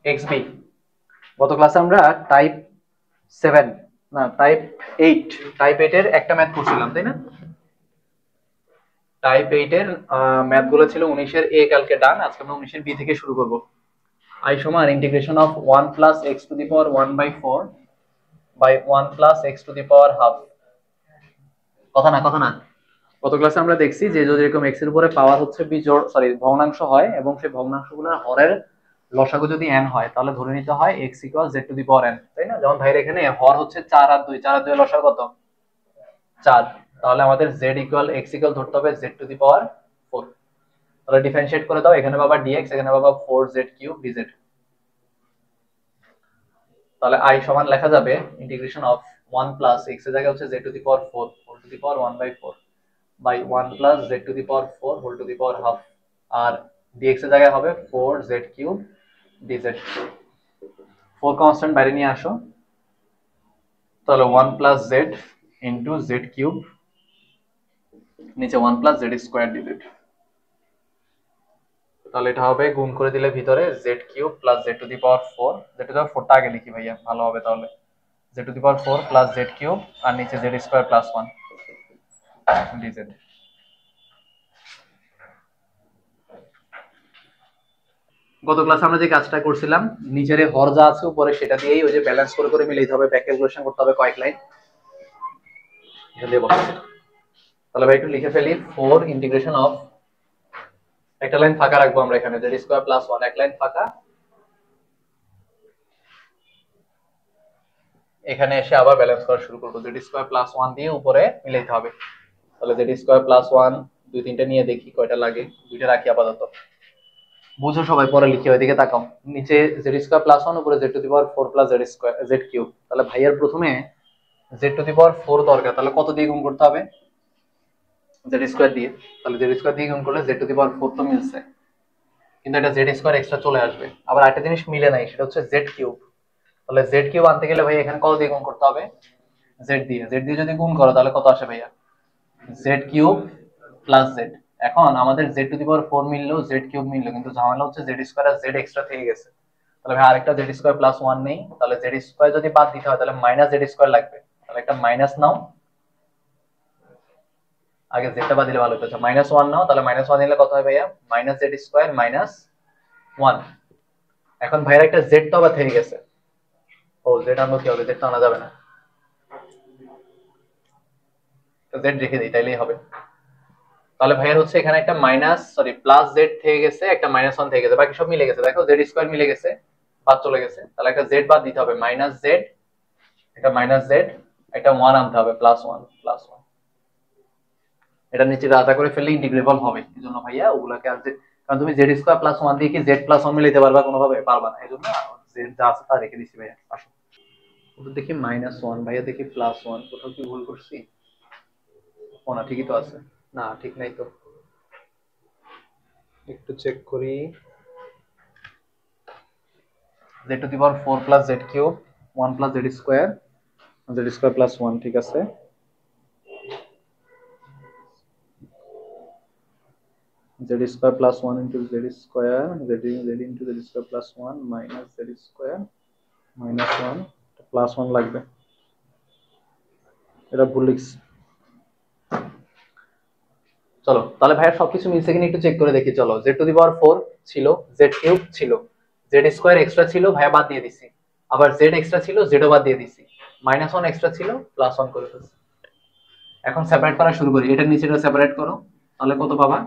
X B. গত ক্লাসে আমরা টাইপ 7 না টাইপ 8 এর একটা ম্যাথ করছিলাম তাই না? টাইপ 8 এর ম্যাথ গুলো ছিল 19 এর এ কালকে ডান, আজকে আমরা 19 এর বি থেকে শুরু করব। I সমান integration of 1 plus x to the power 1/4 by 1 plus x to the power half. কথা না গত ক্লাসে আমরা দেখছি যে যদি এরকম x এর উপরে পাওয়ার হচ্ছে বিজোড় ভগ্নাংশ হয় এবং সেই ভগ্নাংশগুলোর হরের লসাগু যদি n হয় তাহলে ধরে নিতে হয় x equal z to the power n, তাই না? যেমন ভাইয়ের এখানে হর হচ্ছে 4 আর 2, 4 আর 2 এর লসাগু কত? 4। তাহলে আমাদের z ইকুয়াল x ইকুয়াল ধরতে হবে z টু দি পাওয়ার 4। তাহলে ডিফারেনশিয়েট করে দাও, এখানে পাবা dx, এখানে পাবা 4z³ dz। তাহলে i সমান লেখা যাবে ইন্টিগ্রেশন অফ 1 প্লাস x এর জায়গায় হচ্ছে z to the power 4 whole to the power 1/4 by 1 plus z to the power 4 whole to the power half, আর dx এর জায়গায় হবে 4z³ dz। 4 কনস্ট্যান্ট বাইরে নিয়ে আসো, তাহলে 1 প্লাস z ইনটু z³ নিচে 1 প্লাস z² dz। তাহলে এটা হবে গুণ করে দিলে ভিতরে z³ plus z to the power 4, z to the power 4টা আগে লিখি ভাইয়া ভালো হবে, তাহলে z to the power 4 plus z³ আর নিচে z² প্লাস 1 dz। গত ক্লাসে আমরা যে কাজটা করছিলাম, নিচের হর যা আছে উপরে সেটা দিয়েই ওই যে ব্যালেন্স করে করে মিলাইতে হবে, ব্যাক ক্যালকুলেশন করতে হবে কয়েক লাইন। তাহলে ভাই একটু লিখে ফেলি 4 ইন্টিগ্রেশন অফ, একটা লাইন ফাঁকা রাখবো আমরা এখানে, z² প্লাস 1 এক লাইন ফাঁকা, এখানে এসে আবার ব্যালেন্স করা শুরু করবো, z² প্লাস 1 দিয়ে উপরে মিলাইতে হবে। তাহলে z² প্লাস 1 দুই তিনটা নিয়ে দেখি কয়টা লাগে, দুইটা রাখি আপাতত, বুঝো সবাই পরে লিখি, ওইদিকে তাকাও। নিচে z² প্লাস 1 উপরে z to the power 4 plus z²। তাহলে ভাইয়ার প্রথমে z টু দি পাওয়ার 4 দরকার, তাহলে কত দিয়ে গুণ করতে হবে? z² দিয়ে। তাহলে z² দিয়ে গুণ করলে z টু দি পাওয়ার 4 তো মিলছে, কিন্তু এটা z² এক্সট্রা চলে আসবে। আবার একটা জিনিস মিলে নাই, সেটা হচ্ছে z³। তাহলে z³ আনতে গেলে ভাই এখানে কত দিয়ে গুণ করতে হবে? z দিয়ে। z দিয়ে যদি গুণ করো তাহলে কত আসে ভাইয়া? z³ plus z। এখন আমাদের z to the power 4 মিললো, z³ মিললো, কিন্তু ঝামেলা হচ্ছে z² আর z এক্সট্রা থেকে গেছে। তাহলে ভাই আরেকটা z² প্লাস 1 নেই, তাহলে z² যদি বাদ দিতে হয় তাহলে মাইনাস z² লাগবে। তাহলে একটা মাইনাস নাও, আগে জেডটা বাদ দিলে ভালো হতো। -1 নাও, তাহলে -1 নিলে কত হয় ভাইয়া? -z² minus 1। এখন ভাইয়ার একটা জেড তো আবার থেকে গেছে, ও জেড আনবো কি হবে? জেড তো আনা যাবে না, তো জেড রেখে দিই তাইলেই হবে। তাহলে ভাইয়ার হচ্ছে এখানে একটা প্লাস জেড থেকে গেছে, একটা -1 থেকে গেছে, বাকি সব মিলে গেছে। দেখো z² মিলে গেছে, বাদ চলে গেছে, তাহলে একটা জেড বাদ দিতে হবে, -z, একটা -z, একটা 1 আনতে হবে, +1 +1। এটা নিচে আধা করে ফেললে ইন্টিগ্রেবল হবে, এজন্য ভাইয়া ওগুলাকে আর কারণ তুমি z² প্লাস 1 দিয়ে কি z প্লাস 1 মিলাইতে পারবা? কোনোভাবে পারবা না, এজন্য জেড যা আছে তা রেখে দিছি ভাইয়া। আসো ওটা দেখি -1, ভাইয়া দেখি +1, কোথাও কি ভুল করছি? ও না, ঠিকই তো আছে, না ঠিক নাই তো, একটু চেক করি। z to the power 4 plus z³ 1 plus z² plus 1, ঠিক আছে। z² plus 1 into z² z into z² plus 1 minus z² minus 1 plus 1 লাগবে, এটা ভুল লিখছি। চলো তাহলে ভাইয়া সবকিছু মিলছে কিনা একটু চেক করে দেখি। চলো z টু দি পাওয়ার 4 ছিল, z³ ছিল, z² এক্সট্রা ছিল, ভাইয়া বাদ দিয়ে দিছি, আবার z এক্সট্রা ছিল, zও বাদ দিয়ে দিছি, -1 এক্সট্রা ছিল, +1 করে ফেলছি। এখন সেপারেট করা শুরু করি, এটার নিচেটা সেপারেট করো, তাহলে কত পাবা?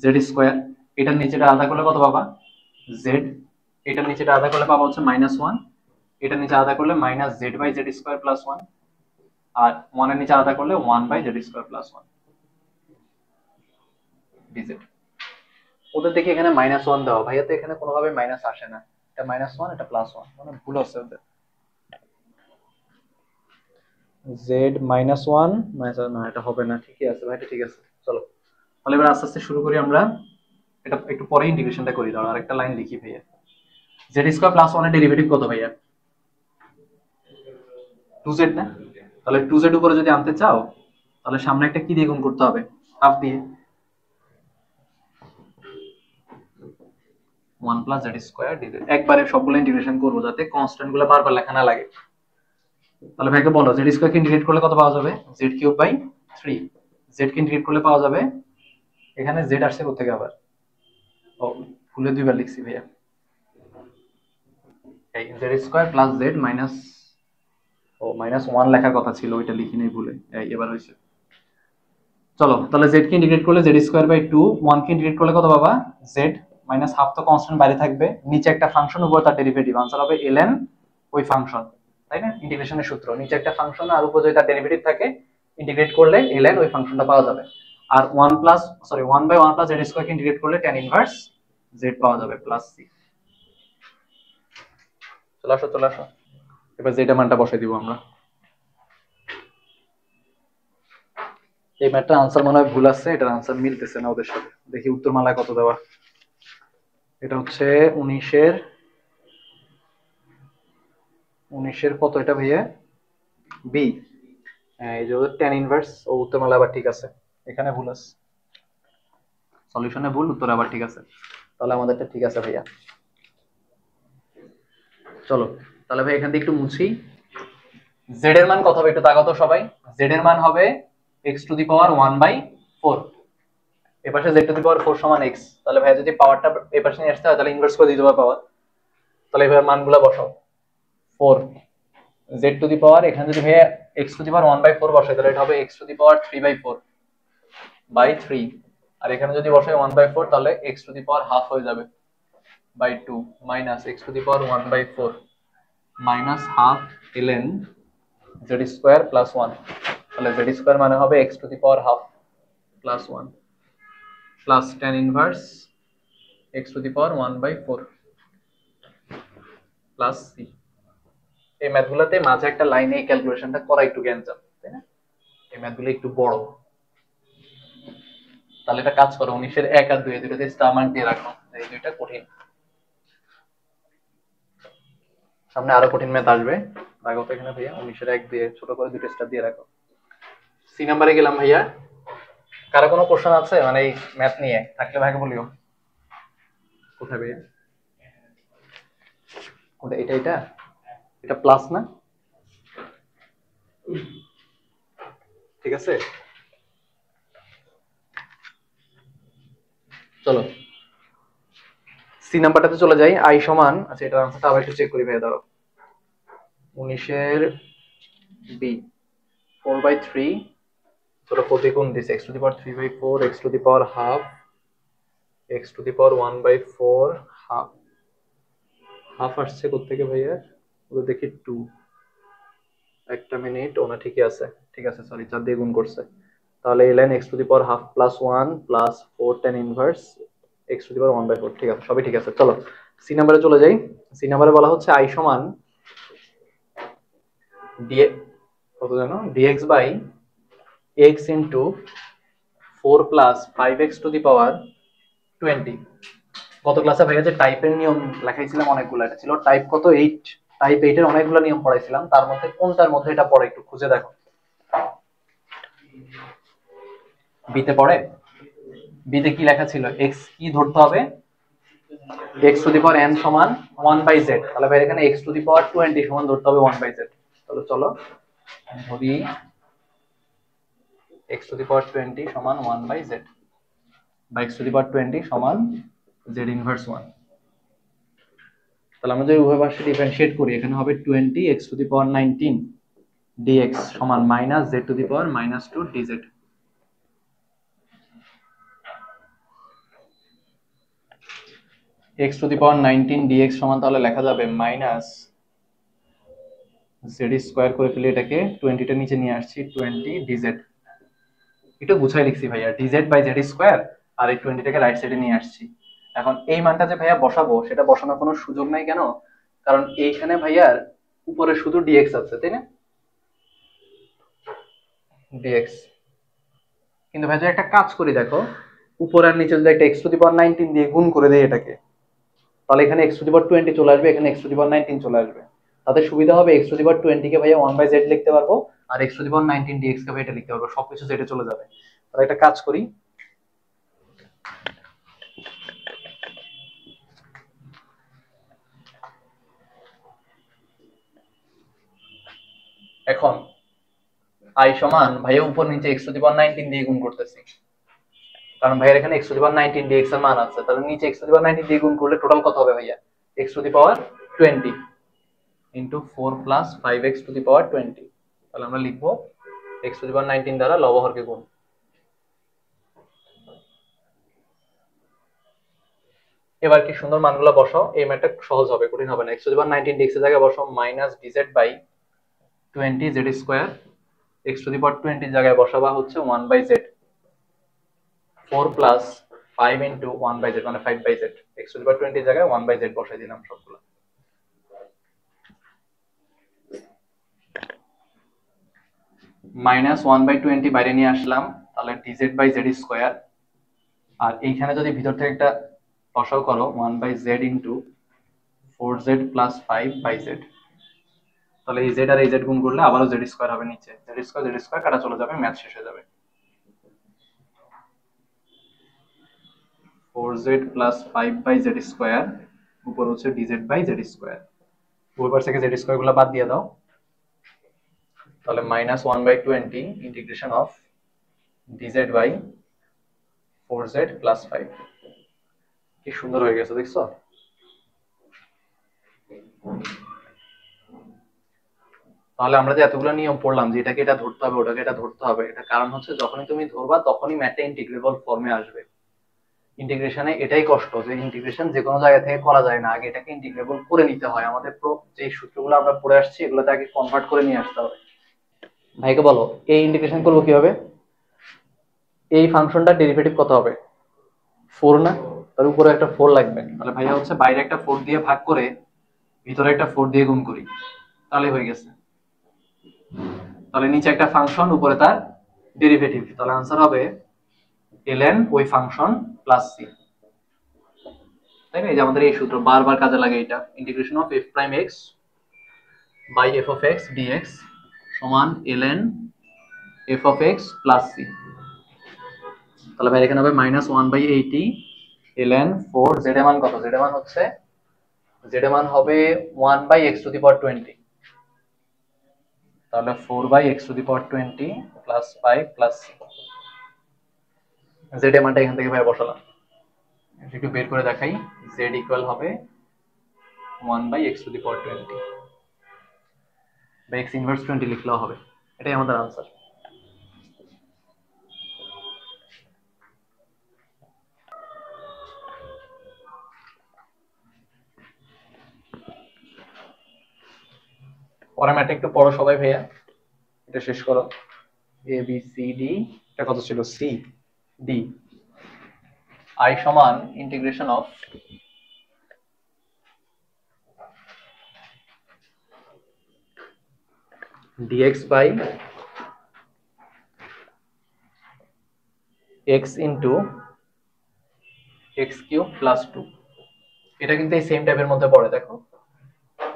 z²। এটার নিচেটা আলাদা করলে কত পাবা? z। এটার নিচেটা আলাদা করলে পাবা হচ্ছে -1, এটার নিচে আলাদা করলে -z/z² প্লাস 1, আর 1 এর নিচে আলাদা করলে 1/z² প্লাস 1 dz। ওদের দেখি এখানে -1 দাও, ভাইয়া তো এখানে কোনোভাবে মাইনাস আসে না, এটা -1 এটা +1, মানে ভুল আছে ওদের। z -1 না, এটা হবে না, ঠিকই আছে ভাই, এটা ঠিক আছে। চলো তাহলে এবার আস্তে আস্তে শুরু করি আমরা, এটা একটু পরে ইন্টিগ্রেশনটা করি। দাঁড়াও আরেকটা লাইন লিখি ভাইয়া, z² প্লাস 1 এর ডেরিভেটিভ কত ভাইয়া? 2z না? তাহলে 2z উপরে যদি আনতে চাও তাহলে সামনে একটা কি দিয়ে গুণ করতে হবে? হাফ দিয়ে। 1 প্লাস জেড স্কোয়ার ডিজেড। একবারে সবগুলো ইন্টিগ্রেশন করবো যাতে কনস্ট্যান্ট গুলো বারবার লেখা না লাগে। তাহলে ভাইকে বলো জেড স্কোয়ার কে ইন্টিগ্রেট করলে কত পাওয়া যাবে? Z cube by 3। জেড কে ইন্টিগ্রেট করলে পাওয়া যাবে, এখানে জেড আসছে কোথেকে আবার, ও ভুলে দুইবার লিখছি ভাইয়া, এই Z square plus Z minus, ও মাইনাস 1 লেখার কথা ছিল, ওইটা লিখি নাই ভুলে, এই এবার হয়েছে। চলো তাহলে জেড কে ইন্টিগ্রেট করলে জেড স্কোয়ার বাই 2, 1 কে ইন্টিগ্রেট করলে কত পাবা? জেড মাইনাস হাফ, তো কনস্ট্যান্ট বাইরে থাকবে, নিচে একটা ফাংশন উপর তার ডেরিভেটিভ, আনসার হবে ln ওই ফাংশন, তাই না? ইন্টিগ্রেশনের সূত্র, নিচে একটা ফাংশন আর উপর যদি তার ডেরিভেটিভ থাকে ইন্টিগ্রেট করলে ln ওই ফাংশনটা পাওয়া যাবে। আর 1 plus 1 by 1 plus z square কে ইন্টিগ্রেট করলে tan ইনভার্স জেড পাওয়া যাবে প্লাস সি। চলে আসো এবার যেটা মানটা বসাই দিব আমরা। এই ম্যাথটার আনসার মনে হয় ভুল আছে, এটার আনসার মিলতেছে না ওদের সাথে, দেখি উত্তরমালায় কত দেওয়া। এটা হচ্ছে 19 এর কত এটা ভাইয়া? বি। এই যে tan ইনভার্স, ও উত্তরমালা আবার ঠিক আছে, এখানে ভুল আছে, সলিউশনে ভুল, উত্তর আবার ঠিক আছে, তাহলে আমাদেরটা ঠিক আছে ভাইয়া। চলো তাহলে ভাই এখান থেকে একটু মুছি। z এর মান কত হবে একটু তাকাও তো সবাই। z এর মান হবে x টু দি পাওয়ার 1/4, এই পাশে z টু দি পাওয়ার 4 সমান x, তাহলে ভাই যদি পাওয়ারটা এই পাশে নিয়ে আসতে হয় তাহলে ইনভার্স করে দিতে হবে পাওয়ার, তাহলে এবার মানগুলো বসাও। 4 z টু দি পাওয়ার, এখানে যদি ভাইয়া x টু দি পাওয়ার 1/4 বসাই তাহলে এটা হবে x to the power 3/4 by 3, আর এখানে যদি বসাই 1/4 তাহলে x to the power half হয়ে যাবে by 2 minus x to the power 1/4 minus half ln z square plus 1, তাহলে z স্কয়ার মানে হবে x to the power half plus 1 plus tan inverse x to the power 1/4 plus c। এই ম্যাথগুলোতে মাঝে একটা লাইনে এই ক্যালকুলেশনটা করা একটু গ্যাঞ্জাম, তাই না? এই ম্যাথগুলো একটু বড়, তাহলে এটা কাজ করো 19 এর 1 আর 2 দুটোতে স্টার মার্ক দিয়ে রাখো, এই দুইটা কঠিন, সামনে আরো কঠিন ম্যাথ আসবে, রাখো তো এখানে ভাইয়া 19 এর 1 দিয়ে ছোট করে দুটো স্টার দিয়ে রাখো। সি নাম্বারে গেলাম ভাইয়া, কারো কোনো কোশ্চেন আছে মানে এই ম্যাথ নিয়ে থাকলে ভাইকে বলিও। কোথায় ভাইয়া? কোনটা? এটা এটা প্লাস না, ঠিক আছে। চলো সি নাম্বারটাতে চলে যাই, আই সমান, আচ্ছা এটার আনসারটা আবার একটু চেক করি ভাইয়া, ধরো 19 এর বি 4/3, ধরো প্রতিগুণ দিছে x to the power 3/4, x to the power half, x to the power 1/4 half, half আসছে কোত্থেকে ভাইয়া? ওটা দেখি 2, একটা মিনিট, ওনা ঠিকই আছে, ঠিক আছে সরি 4 দিয়ে গুণ করছে, তাহলে ln x to the power half plus 1 plus 4 tan inverse x to the power 1/4, ঠিক আছে সবই ঠিক আছে। চলো সি নাম্বারে চলে যাই। সি নাম্বারে বলা হচ্ছে i সমান dx, কত জানো? dx by x into 4 plus 5x to the power 20। গত ক্লাসে ভাইয়া যে টাইপের নিয়ম লেখাইছিলাম অনেকগুলো, এটা ছিল টাইপ কত 8, টাইপ 8 এর অনেকগুলো নিয়ম পড়াইছিলাম, তার মধ্যে কোনটার মধ্যে এটা পড়ে একটু খুঁজে দেখো। বিতে পড়ে, বিতে কি লেখা ছিল? x কি ধরতে হবে? x to the power n সমান 1/z, তাহলে ভাই এখানে x টু দি পাওয়ার 20 সমান ধরতে হবে 1/z। তাহলে চলো ধরি x টু দি পাওয়ার 20 সমান 1/z, বা x টু দি পাওয়ার 20 সমান z ইনভার্স 1। তাহলে আমরা যদি উভয় পাশে ডিফারেন্সিয়েট করি, এখানে হবে 20 x to the power 19 dx সমান minus z to the power -2 dz। x to the power 19 dx সমান তাহলে লেখা যাবে মাইনাস z স্কয়ার করে ফেলে এটাকে 20 টা নিচে নিয়ে আসছি 20 dz, এটা গুছাই লিখছি ভাইয়া, dz বাই z স্কয়ার, আর এই 20 টাকে রাইট সাইডে নিয়ে আসছি। এখন এই মানটা যে ভাইয়া বসাবো সেটা বসানোর কোনো সুযোগ নাই, কেন? কারণ এইখানে ভাইয়ার উপরে শুধু dx আছে, তাই না? dx, কিন্তু ভাই একটা কাজ করি দেখো, উপর আর নিচে যদি একটা x টু দি পাওয়ার 19 দিয়ে গুণ করে দেই এটাকে, তাহলে এখানে x টু দি পাওয়ার 20 চলে আসবে, এখানে x টু দি পাওয়ার 19 চলে আসবে, তাতে সুবিধা হবে x টু দি পাওয়ার 20 কে ভাইয়া 1/z লিখতে পারবো, আর x to the power 19 dx কে ভাইয়া এটা লিখতে পারবো, সবকিছু z এ চলে যাবে। তাহলে একটা কাজ করি, এখন i সমান ভাইয়া উপর নিচে x টু দি পাওয়ার 19 দিয়ে গুণ করতেছি, কারণ ভাইয়ের এখানে x টু দি পাওয়ার 19 দিয়ে x এর মান আছে, তাহলে নিচে x টু দি পাওয়ার 19 দিয়ে গুণ করলে টোটাল কত হবে ভাইয়া? x to the power 20 into 4 plus 5x to the power 20। তাহলে আমরা লিখবো x টু দি পাওয়ার 19 দ্বারা লব হরকে গুণ। এবার কি সুন্দর মানগুলো বসাও, এই ম্যাথটা সহজ হবে, কঠিন হবে না। x to the power 19 dx এর জায়গায় বসাও minus dz by 20 z square, x to the power 20 জায়গায় বসাবা হচ্ছে 1 by z, 4 plus 5 into 1 by z মানে 5 by z, x to the power 20 জায়গায় 1 বাই z বসাই দিলাম সবগুলো। মাইনাস 1 বাই 20 বাইরে নিয়ে আসলাম, তাহলে dz বাই z স্কয়ার, আর এইখানে যদি ভিতর থেকে একটা লসাগু করো 1 by z into 4z plus 5 by z, তাহলে এই z আর এই z গুণ করলে আবারও z স্কয়ার হবে, নিচে z স্কয়ার কাটা চলে যাবে, ম্যাথ শেষ হয়ে যাবে। 4z plus 5 by z square উপর হচ্ছে dz বাই z স্কয়ার, উপর থেকে z স্কয়ার গুলো বাদ দিয়ে দাও, তাহলে minus 1 by 20 integration of dz by 4z plus 5। কি সুন্দর হয়ে গেছে দেখছো? তাহলে আমরা যে এতগুলো নিয়ম পড়লাম যে এটাকে এটা ধরতে হবে, ওটাকে এটা ধরতে হবে, এটা কারণ হচ্ছে যখনই তুমি ধরবা তখনই ম্যাথটা ইন্টিগ্রেবল ফর্মে আসবে। ইন্টিগ্রেশনে এটাই কষ্ট যে ইন্টিগ্রেশন যে কোনো জায়গা থেকে করা যায় না, আগে এটাকে ইন্টিগ্রেবল করে নিতে হয়। আমাদের যে সূত্রগুলো আমরা পড়ে আসছি এগুলোতে আগে কনভার্ট করে নিয়ে আসতে হবে। ভাইকে বলো এই ইন্টিগ্রেশন করবো কিভাবে? এই ফাংশনটার ডেরিভেটিভ কত হবে? 4 না? তার উপরে একটা 4 লাগবে, তাহলে ভাইয়া হচ্ছে বাইরে একটা 4 দিয়ে ভাগ করে ভিতরে একটা 4 দিয়ে গুণ করি, তাহলে হয়ে গেছে। তাহলে নিচে একটা ফাংশন, উপরে তার ডেরিভেটিভ, তাহলে आंसर হবে ln ওই ফাংশন প্লাস c। তাই না? এই যে আমাদের এই সূত্র বারবার কাজে লাগে, এটা integration of f prime x by f of x dx সমান ln f of x plus c। তাহলে ভাই এখানে হবে মাইনাস 1/80 ln 4, z এর মান কত? z এর মান হচ্ছে z এর মান হবে 1/x টু দি পাওয়ার 20, তাহলে 4/x two the power 20 plus 5 plus c। z এর মানটা এখান থেকে ভাই বসালাম, একটু বের করে দেখাই, z ইকুয়াল হবে 1/x টু দি পাওয়ার 20 বা x ইনভার্স 20 লিখলেও হবে, এটাই আমাদের आंसर। পরের ম্যাথটা একটু পড়ো সবাই ভাইয়া, এটা শেষ করো। a b c d, এটা কত ছিল? c d, i সমান integration of dx by x into x cube plus 2। এটা কিন্তু এই সেম টাইপের মধ্যে পড়ে, দেখো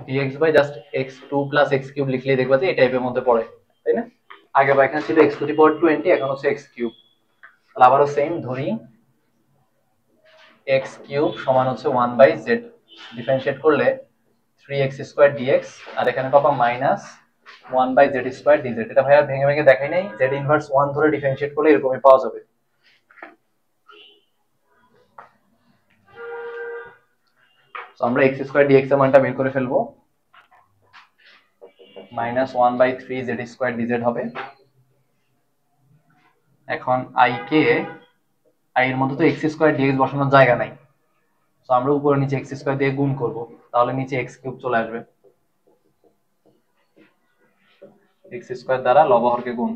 dx by just x2 plus x cube লিখলেই দেখবা যে এই টাইপের মধ্যে পড়ে, তাই না? আগে বা এখানে ছিল x টু দি পাওয়ার 20, এখন হচ্ছে x কিউব। তাহলে আবারও সেম ধরি, x কিউব সমান হচ্ছে 1/z, ডিফারেন্সিয়েট করলে 3x স্কয়ার dx, আর এখানে পাবো মাইনাস 1/z স্কয়ার dz। এটা ভাইয়া ভেঙে ভেঙে দেখাই নাই, z ইনভার্স 1 ধরে ডিফারেন্সিয়েট করলে এরকমই পাওয়া যাবে। তো আমরা x স্কয়ার dx এর মানটা বের করে ফেলবো, মাইনাস 1/3z স্কয়ার dz হবে। এখন i কে, i এর মধ্যে তো x স্কয়ার dx বসানোর জায়গা নাই, তো আমরা উপরে নিচে x স্কয়ার দিয়ে গুণ করব, তাহলে নিচে x কিউব চলে আসবে, x স্কয়ার দ্বারা লব হরকে গুণ।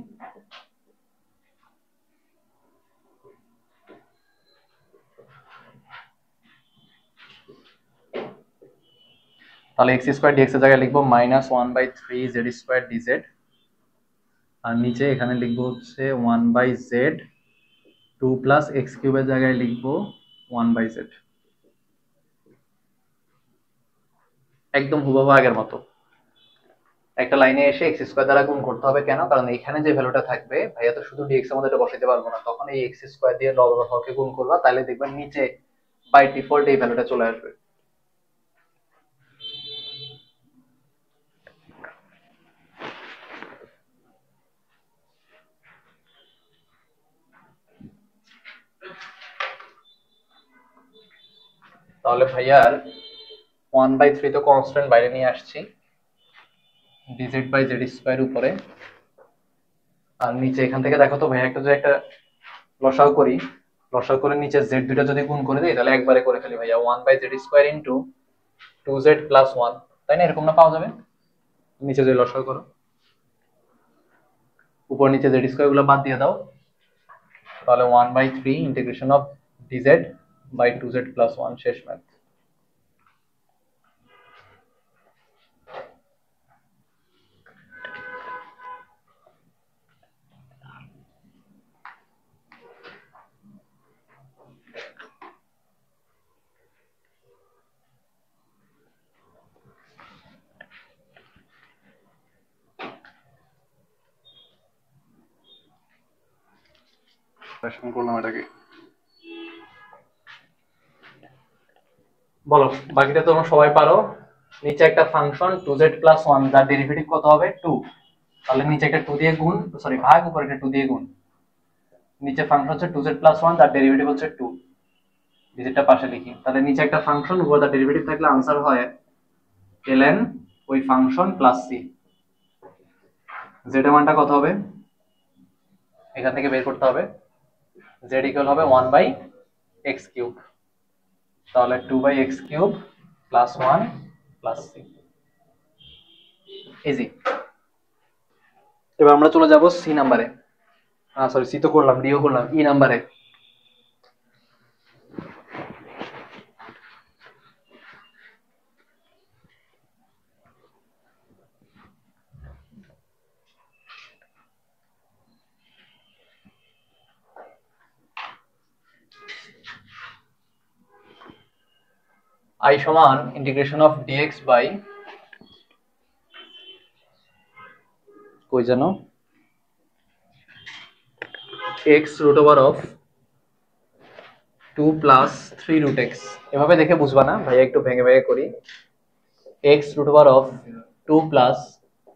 তাহলে x স্কয়ার dx এর জায়গায় লিখবো মাইনাস 1/3z স্কয়ার dz, আর নিচে এখানে লিখবো হচ্ছে 1/z, 2 প্লাস x কিউবের জায়গায় লিখবো 1/z, একদম হুবহু আগের মতো। একটা লাইনে এসে x স্কয়ার দ্বারা গুণ করতে হবে, কেন? কারণ এখানে যে ভ্যালুটা থাকবে ভাইয়া তো শুধু dx এর মধ্যে এটা বসাইতে পারবো না, তখন এই x স্কয়ার দিয়ে লব হরকে গুণ করবা, তাহলে দেখবেন নিচে বাই ডিফল্ট এই ভ্যালুটা চলে আসবে। তাহলে ভাইয়ার 1/3 তো কনস্ট্যান্ট বাইরে নিয়ে আসছি, dz বাই জেড স্কোয়ার উপরে, আর নিচে এখান থেকে দেখো তো ভাইয়া একটা লসাগু করি, লসাগু করে নিচে জেড দুইটা যদি গুণ করে দিই তাহলে একবারে করে ফেলি ভাইয়া, 1/z square into 2z plus 1, তাই না? এরকম না পাওয়া যাবে? নিচে যদি লসাগু করো, উপর নিচে জেড স্কোয়ার গুলো বাদ দিয়ে দাও, তাহলে 1/3 integration of dz by 2z plus 1, শেষ ম্যাথ। করলাম এটাকে, বলো বাকিটা তোমরা সবাই পারো। নিচে একটা ফাংশন 2z প্লাস 1 যার ডেরিভেটিভ কত হবে 2, তাহলে নিচে একটা 2 দিয়ে গুণ, সরি ভাগ, উপরে একটা 2 দিয়ে গুণ। নিচে ফাংশন হচ্ছে 2z প্লাস 1 যার ডেরিভেটিভ হচ্ছে 2, ডিজিটটা পাশে লিখি, তাহলে নিচে একটা ফাংশন উপরে তার ডেরিভেটিভ থাকলে আনসার হয় ln ওই ফাংশন প্লাস c। z এর মানটা কত হবে এখান থেকে বের করতে হবে, z ইকুয়াল হবে 1/x কিউব, তাহলে 2/x cube plus 1 plus c, easy. এবার আমরা চলে যাব সি নাম্বারে, সরি সি তো করলাম, ডিও করলাম, ই নাম্বারে। I সমান ইন্টিগ্রেশন অফ dx বাই, কই জানো, x root over of 2 plus 3 root x, এভাবে দেখে বুঝবা না ভাইয়া, একটু ভেঙে ভেঙে করি। x root over of 2 plus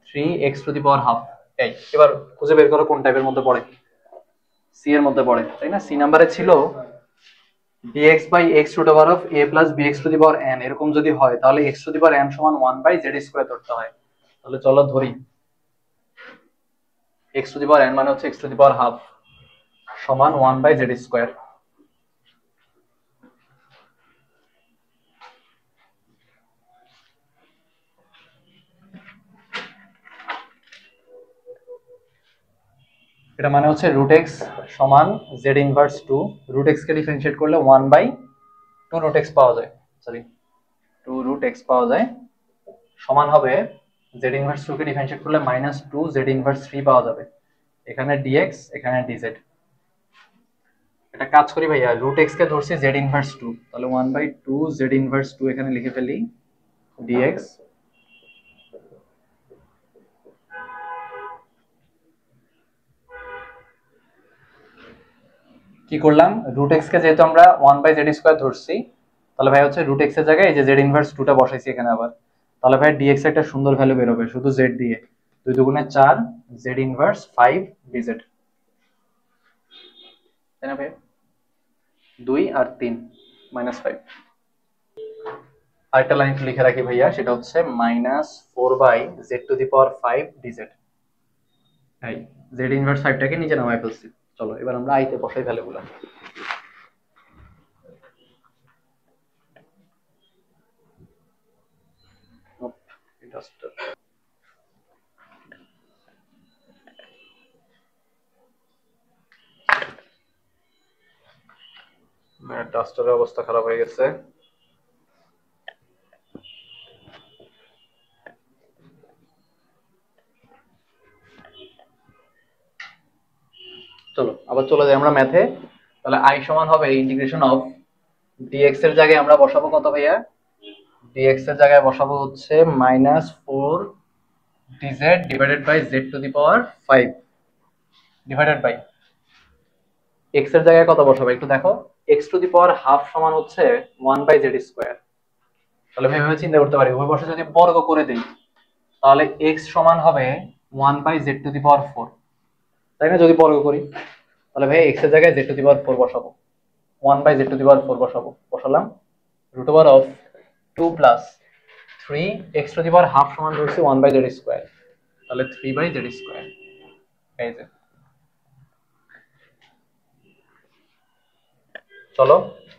3x to the power half, এই এবার খুঁজে বের করো কোন টাইপের মধ্যে পড়ে, সি এর মধ্যে পড়ে, তাই না? সি নাম্বারে ছিল dx by x root over of a plus bx to the power n, এরকম যদি হয় তাহলে x to the power n সমান 1/z স্কয়ার ধরতে হয়। তাহলে চলো ধরি x to the power n মানে হচ্ছে x to the power half সমান 1/z স্কয়ার। এটা মানে হচ্ছে রুট x সমান z ইনভার্স 2, রুট x কে ডিফারেন্সিয়েট করলে 1/2 রুট x পাওয়া যায়, সরি 2 রুট x পাওয়া যায়, সমান হবে z ইনভার্স 2 কে ডিফারেন্সিয়েট করলে -2 z ইনভার্স 3 পাওয়া যাবে, এখানে dx এখানে dz। এটা কাজ করি ভাইয়া, রুট x কে ধরছি z ইনভার্স 2, তাহলে 1/2 z ইনভার্স 2 এখানে লিখে ফেলি dx, কি করলাম, রুট x কে যেহেতু আমরা 1/z স্কয়ার ধরছি, তাহলে ভাই হচ্ছে রুট x এর জায়গায় এই যে z ইনভার্স 2 টা বসাইছি এখানে আবার, তাহলে ভাই dx একটা সুন্দর ভ্যালু বের হবে শুধু z দিয়ে, 2 দুগুণে 4 z ইনভার্স 5 dz, তাই না ভাই? 2 আর 3 -5। আরেকটা লাইন লিখে রাখি ভাইয়া, সেটা হচ্ছে -4/z two the power 5 dz। এই z ইনভার্স 5 টাকে নিচে নামায় ফেলছি। চলো এবার আমরা আইতে বসাই ভ্যালুগুলো। ডাস্টারের অবস্থা খারাপ হয়ে গেছে। চলো আবার চলে যাই আমরা ম্যাথে, তাহলে i সমান হবে ইন্টিগ্রেশন অফ dx এর জায়গায় আমরা বসাবো কত ভাইয়া, dx এর জায়গায় বসাবো হচ্ছে -4 dz divided by z to the power 5 divided by x এর জায়গায় কত বসাবো একটু দেখো, x to the power half সমান হচ্ছে 1/z স্কয়ার, তাহলে ভাবে চিন্তা করতে পারি উভয় পাশে যদি বর্গ করে দেই তাহলে x সমান হবে 1/z টু দি পাওয়ার 4, তাই না? যদি বর্গ করি তাহলে ভাই x এর জায়গায় z টু দি পাওয়ার 4 বসাবো, 1/z টু দি পাওয়ার 4 বসাবো, বসালাম, root over of 2 plus 3 x to the power half সমান ধরছি 1/z স্কয়ার, তাহলে 3/z স্কয়ার। এই যে চলো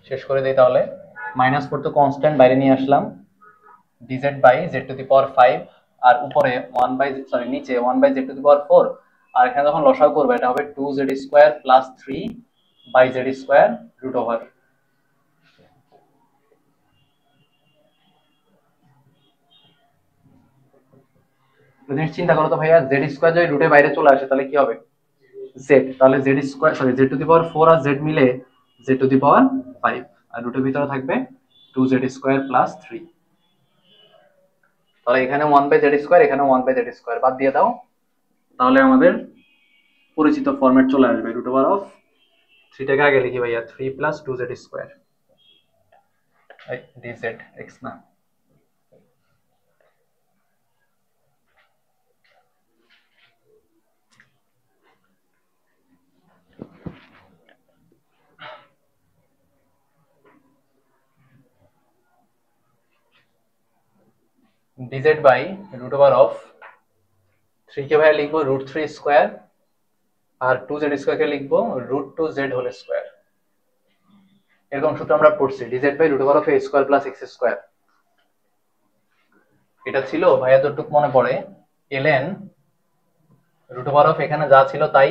শেষ করে দিই তাহলে। -4 তো কনস্ট্যান্ট বাইরে নিয়ে আসলাম, dz by z to the power 5, আর উপরে নিচে 1/z টু দি পাওয়ার 4, আর এখানে যখন লসাগু করবে এটা হবে 2z square plus 3/z square root over. জিনিস চিন্তা করো তো ভাইয়া, z স্কয়ার যদি রুটের বাইরে চলে আসে তাহলে কি হবে? z, তাহলে z square z to the power 4 আর z মিলে z টু দি পাওয়ার 5, আর রুটের ভিতরে থাকবে 2z স্কয়ার প্লাস 3। তাহলে এখানে 1/z স্কয়ার, এখানে 1/z স্কয়ার বাদ দিয়ে দাও, তাহলে আমাদের পরিচিত ফরম্যাট চলে আসবে। রুট ওভার অফ 3 টাকে আগে লিখি ভাইয়া, 3 plus 2z square dz x না, dz by root over of 3 কে ভাইয়া লিখবো রুট 3 স্কয়ার, আর 2z স্কয়ার কে লিখবো রুট 2z হোল স্কয়ার। এরকম সূত্র আমরা পড়ছি, dz by root over of a square plus x square. এটা ছিল ভাইয়া যতটুকু মনে পড়ে ln রুট ওভার অফ এখানে যা ছিল তাই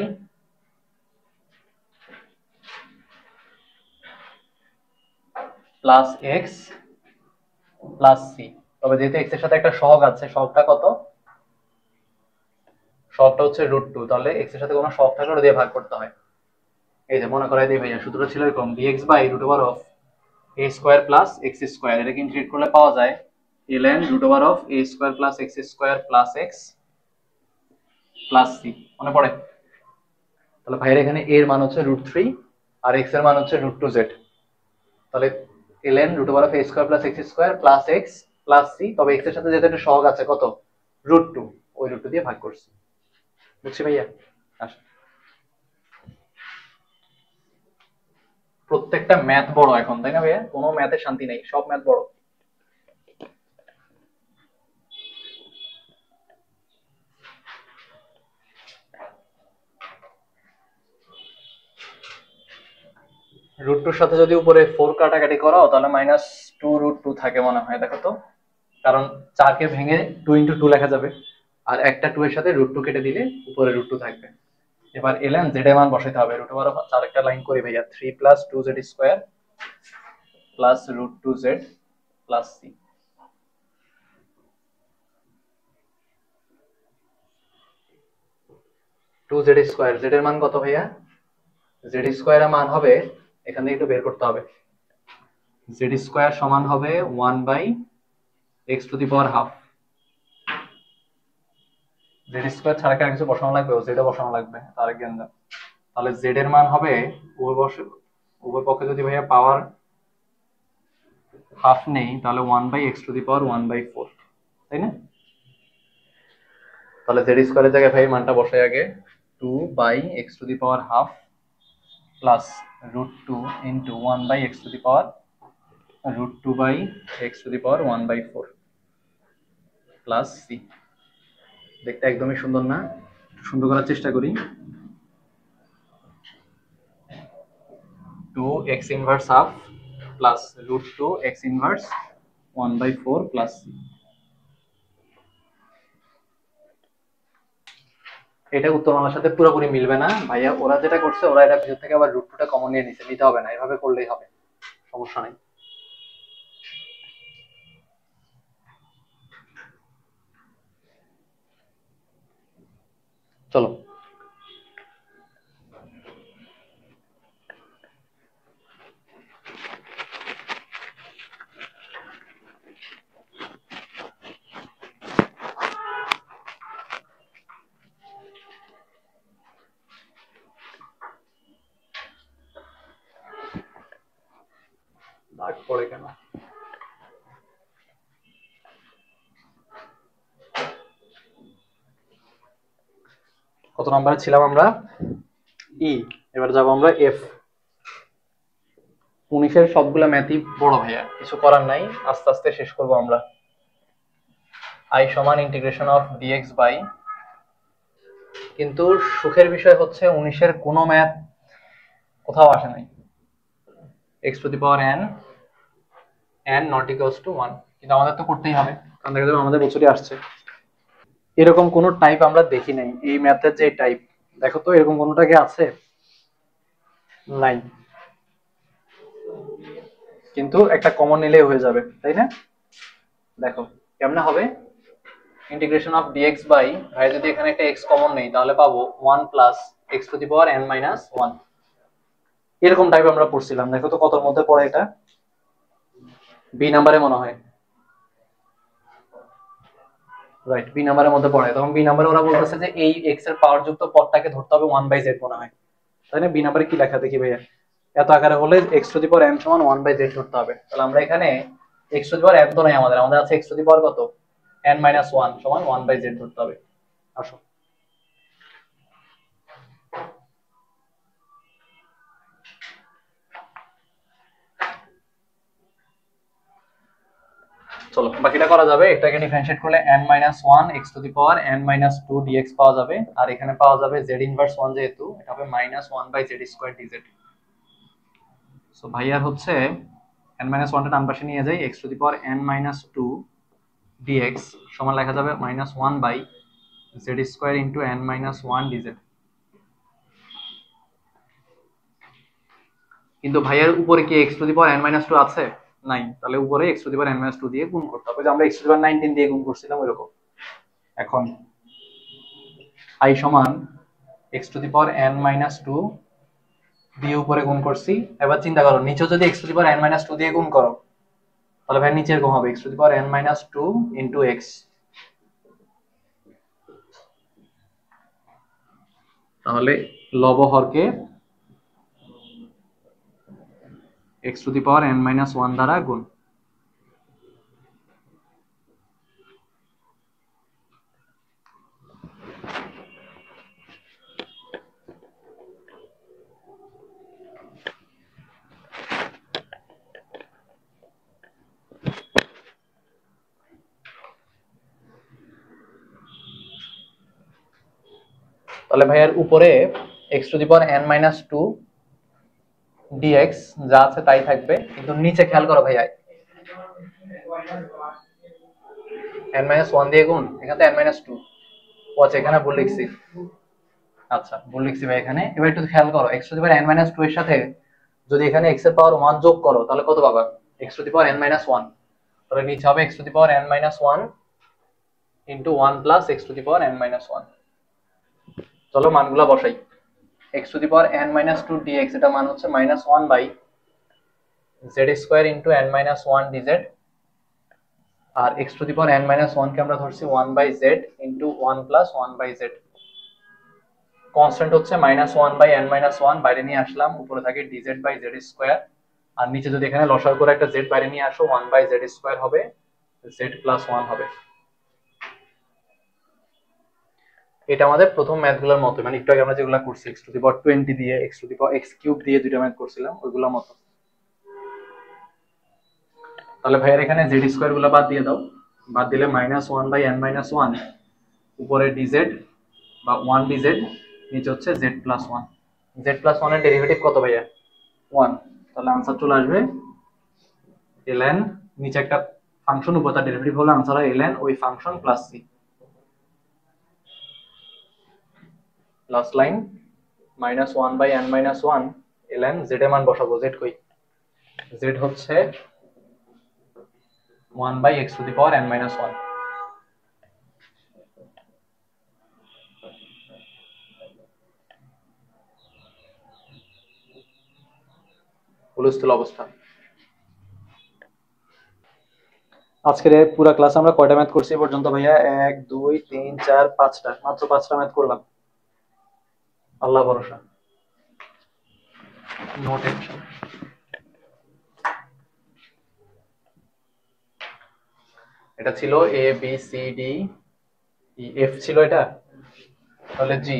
প্লাস x প্লাস c, তবে যেহেতু x এর সাথে একটা সহগ আছে, সহগটা কত? সহগটা হচ্ছে রুট 2, তাহলে x এর সাথে কোনো সহগ থাকলে ওটা দিয়ে ভাগ করতে হয়। এই যে মনে করাই দিই ভাইয়া, সূত্রটা ছিল এরকম, dx by root over of a square plus x square, এটাকে ইন্টিগ্রেট করলে পাওয়া যায় ln root over of a square plus x square plus x plus c। মনে পড়ে? তাহলে ভাইয়ের এখানে a এর মান হচ্ছে রুট 3 আর x এর মান হচ্ছে রুট 2z, তাহলে ln root over of a square plus x square plus x plus c, তবে x এর সাথে যেহেতু একটা সহগ আছে কত? রুট 2, ওই রুট 2 দিয়ে ভাগ করছি। বুঝছি ভাইয়া? আচ্ছা, প্রত্যেকটা ম্যাথ বড় এখন, তাই না ভাইয়া? কোনো ম্যাথে শান্তি নেই, সব ম্যাথ বড়। রুট 2 সাথে যদি উপরে 4 কাটাকাটি করো তাহলে -2 রুট 2 থাকে মনে হয়, দেখো তো, কারণ 4 কে ভেঙে 2 ইনটু 2 লেখা যাবে, আর একটা 2 এর সাথে রুট 2 কেটে দিলে উপরে রুট 2 থাকবে। এবার ln z এর মান বসাইতে হবে, রুট ওভার অফ আরেকটা লাইন করি ভাইয়া, 3 plus 2z square plus root 2z plus c। 2z square, z এর মান কত ভাইয়া? z স্কয়ার এর মান হবে, এখান থেকে একটু বের করতে হবে, z স্কয়ার সমান হবে 1/x to the power half. z square ছাড়া কি আর কিছু বসানো লাগবে? ও z ও বসানো লাগবে, তার জ্ঞান দাও। তাহলে z এর মান হবে উভয় পক্ষে যদি ভাইয়া পাওয়ার হাফ নেই তাহলে 1/x টু দি পাওয়ার 1/4, তাই না? তাহলে z স্কয়ারের জায়গায় ভাই মানটা বসাই আগে, 2/x to the power half plus root 2 into 1/x to the power root 2/x to the power 1/4 plus c। দেখতে একদমই সুন্দর না? সুন্দর করার চেষ্টা করি। 2x inverse half plus root 2x inverse 1/4 plus c। এটা উত্তরমালার সাথে পুরোপুরি মিলবে না ভাইয়া, ওরা যেটা করছে ওরা এটা ভিতর থেকে আবার রুট 2টা কমন নিয়ে নিতে হবে না, এভাবে করলেই হবে, সমস্যা নাই। চলো দাগ পড়ে কেন? কত নম্বরে ছিলাম আমরা? ই, এবার যাব আমরা এফ। 19-এর সবগুলা ম্যাথই বড় ভাইয়া, কিছু করার নাই, আস্তে আস্তে শেষ করব আমরা। I সমান ইন্টিগ্রেশন অফ ডিএক্স বাই, কিন্তু সুখের বিষয় হচ্ছে 19-এর কোনো ম্যাথ কোথাও আসে নাই x to the power n not equals to 1, কিন্তু আমাদের তো করতেই হবে কারণ দেখা যাবে আমাদের বছরই আসছে। এরকম কোন টাইপ আমরা দেখি নাই এই ম্যাথের, যে টাইপ দেখো তো এরকম কোনটা কি আছে? নাই, কিন্তু একটা কমন নিলেই হয়ে যাবে, তাই না? দেখো কেমনে হবে, ইন্টিগ্রেশন অফ ডিএক্স বাই, ভাই যদি এখানে একটা x কমন নেই তাহলে পাবো 1 plus x to the power n minus 1। এরকম টাইপ আমরা পড়ছিলাম, দেখো তো কতর মধ্যে পড়ে এটা? বি নাম্বারে মনে হয়, রাইট, বি নাম্বারের মধ্যে পড়ে। তখন বি নাম্বারে ওরা বলতেছে যে এই x এর পাওয়ার যুক্ত পদটাকে ধরতে হবে 1/z মনে হয়, তাই না? বি নাম্বারে কি লেখা দেখি ভাইয়া, এত আকারে হলে x to the power n সমান 1/z ধরতে হবে। তাহলে আমরা এখানে x to the power n তো নাই, আমাদের আছে x টু দি পাওয়ার কত, n মাইনাস 1 সমান 1/z ধরতে হবে। আসো চলো বাকিটা করা যাবে। এটাকে ডিফারেন্সিয়েট করলে n minus 1 x to the power n minus 2 dx পাওয়া যাবে, আর এখানে পাওয়া যাবে z ইনভার্স 1, যেহেতু এটা হবে minus 1/z square dz। So ভাইয়ার হচ্ছে n মাইনাস 1 টা ডান পাশে নিয়ে যাই, x to the power n minus 2 dx সমান লেখা যাবে minus 1/z square into n minus 1 dz। কিন্তু ভাইয়ার উপরে কি x to the power n minus 2 আছে? নাই, তাহলে উপরে x to the power n minus 2 দিয়ে গুণ করতে হবে, যে আমরা x টু দি পাওয়ার 19 দিয়ে গুণ করছিলাম ওইরকম। এখন i সমান x to the power n minus 2 দিয়ে উপরে গুণ করছি। এবার চিন্তা করো নিচে যদি x to the power n minus 2 দিয়ে গুণ করো তাহলে ভাই নিচে এরকম হবে x to the power n minus 2 into x। তাহলে লব হরকে x to the power n minus 1 দ্বারা গুণ। তাহলে ভাইয়ার উপরে x to the power n minus 2 dx যা আছে তাই থাকবে, কিন্তু নিচে খেয়াল করো ভাইয়া n মাইনাস 1 দিয়ে গুণ, এখানে তো n মাইনাস 2, ও আচ্ছা এখানে ভুল লিখছি, আচ্ছা ভুল লিখছি ভাই এখানে। এবার একটু খেয়াল করো x to the power n minus 2 এর সাথে যদি এখানে x এর পাওয়ার 1 যোগ করো তাহলে কত পাবা, x to the power n minus 1। তাহলে নিচে হবে x to the power n minus 1 into 1 plus x to the power n minus 1। চলো মানগুলা বসাই, x to the power n minus 2 dx এটা মান হচ্ছে minus 1 by z square into n minus 1 dz, আর x to the power n minus 1 কে আমরা ধরছি 1 by z into 1 plus 1 by z। Constant হচ্ছে মাইনাস 1 বাই n মাইনাস 1, বাইরে নিয়ে আসলাম, উপরে থাকে dz বাই z স্কয়ার, আর নিচে যদি এখানে লসাগু করে একটা z বাইরে নিয়ে আসো 1 বাই z স্কয়ার হবে, z প্লাস 1 হবে। এটা আমাদের প্রথম ম্যাথগুলোর মতো, মানে একটু আগে আমরা যেগুলো করছি x টু দি পাওয়ার 20 দিয়ে x to the power x cube দিয়ে দুইটা ম্যাথ করছিলাম ওইগুলোর মতো। তাহলে ভাইয়ের এখানে z স্কয়ার গুলো বাদ দিয়ে দাও, বাদ দিলে মাইনাস 1 বাই n মাইনাস 1, উপরে dz বা 1 dz, নিচে হচ্ছে z প্লাস 1। z প্লাস 1 এর ডেরিভেটিভ কত ভাইয়া? 1। তাহলে आंसर চলে আসবে ln, নিচে একটা ফাংশন উপর তার ডেরিভেটিভ হলো आंसर হয় ln ওই function plus c। Last line minus 1 by n minus 1 ln z এর মান বসাবো, z কই, z হচ্ছে 1 by x to the power n minus 1। হুলস্থুল অবস্থা। আজকের পুরো ক্লাস আমরা কয়টা ম্যাথ করছি পর্যন্ত ভাইয়া? 1 2 3 4 5টা, মাত্র 5টা ম্যাথ করলাম, আল্লাহ ভরসা, নো টেনশন। এটা ছিল A B C D E, F ছিল এটা, তাহলে জি,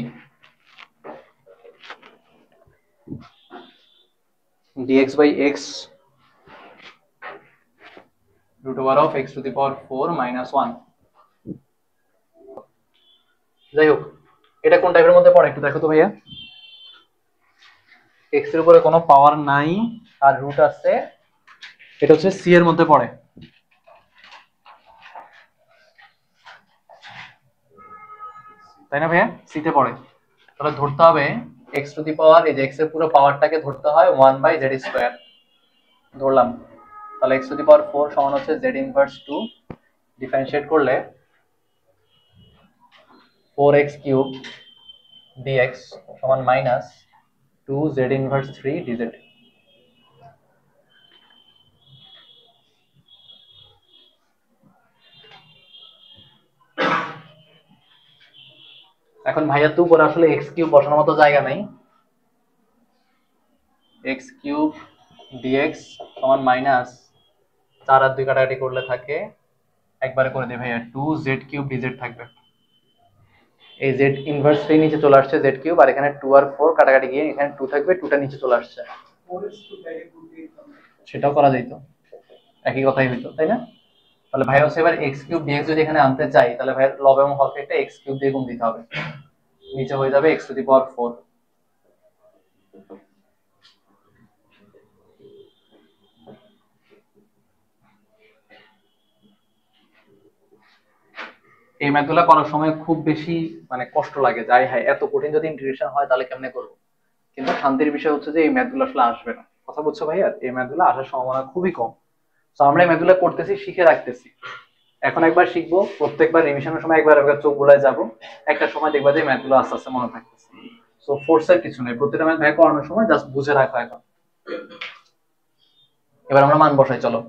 dx by x root over of x to the power 4 minus 1। যাই হোক, এটা কোন টাইপের মধ্যে পড়ে একটু দেখো তো ভাইয়া। x এর উপরে কোনো পাওয়ার নাই আর রুট আছে, এটা হচ্ছে c এর মধ্যে পড়ে। তাই না ভাইয়া, c তে পড়ে। তাহলে ধরতে হবে x টু দি পাওয়ার, এই যে x এর পুরো পাওয়ারটাকে ধরতে হয় 1 বাই z স্কয়ার ধরলাম। তাহলে x টু দি পাওয়ার 4 সমান হচ্ছে z ইনভার্স 2, ডিফারেন্সিয়েট করলে 4x কিউব dx সমান মাইনাস 2 z ইনভার্স 3 dz। এখন ভাইয়া তো উপরে আসলে x কিউব বসানোর মতো জায়গা নাই, x কিউব dx সমান মাইনাস 4 আর 2 কাটাকাটি করলে থাকে, একবারে করে দেই ভাইয়া 2z কিউব dz থাকবে। এই z ইনভার্স 3 নিচে চলে আসছে z কিউব, আর এখানে 2 আর 4 কাটাকাটি গিয়ে এখানে 2 থাকবে, 2টা নিচে চলে আসছে। সেটাও করা যেত, একই কথাই হইতো, তাই না? তাহলে ভাইয়া হচ্ছে এবার x কিউব dx যদি এখানে আনতে চাই, তাহলে ভাইয়া লব এবং হরকে একটা x কিউব দিয়ে গুণ দিতে হবে, নিচে হয়ে যাবে x টু দি পাওয়ার 4। এই ম্যাথগুলো করার সময় খুব বেশি মানে কষ্ট লাগে, যাই হ্যাঁ এত কঠিন যদি ইন্টিগ্রেশন হয় তাহলে কেমনে করবো। কিন্তু শান্তির বিষয় হচ্ছে যে এই ম্যাথগুলো আসলে আসবে না, কথা বুঝছো ভাইয়া, এই ম্যাথগুলো আসার সম্ভাবনা খুবই কম। তো আমরা এই ম্যাথগুলো করতেছি, শিখে রাখতেছি, এখন একবার শিখবো, প্রত্যেকবার রিভিশনের সময় একবার একবার চোখ বুলায় যাবো, একটা সময় দেখবা যে ম্যাথগুলো আস্তে আস্তে মনে থাকতেছে। সো ফোর্সের কিছু নেই, প্রত্যেকটা ম্যাথ ভাই করানোর সময় জাস্ট বুঝে রাখো এখন। এবার আমরা মান বসাই, চলো।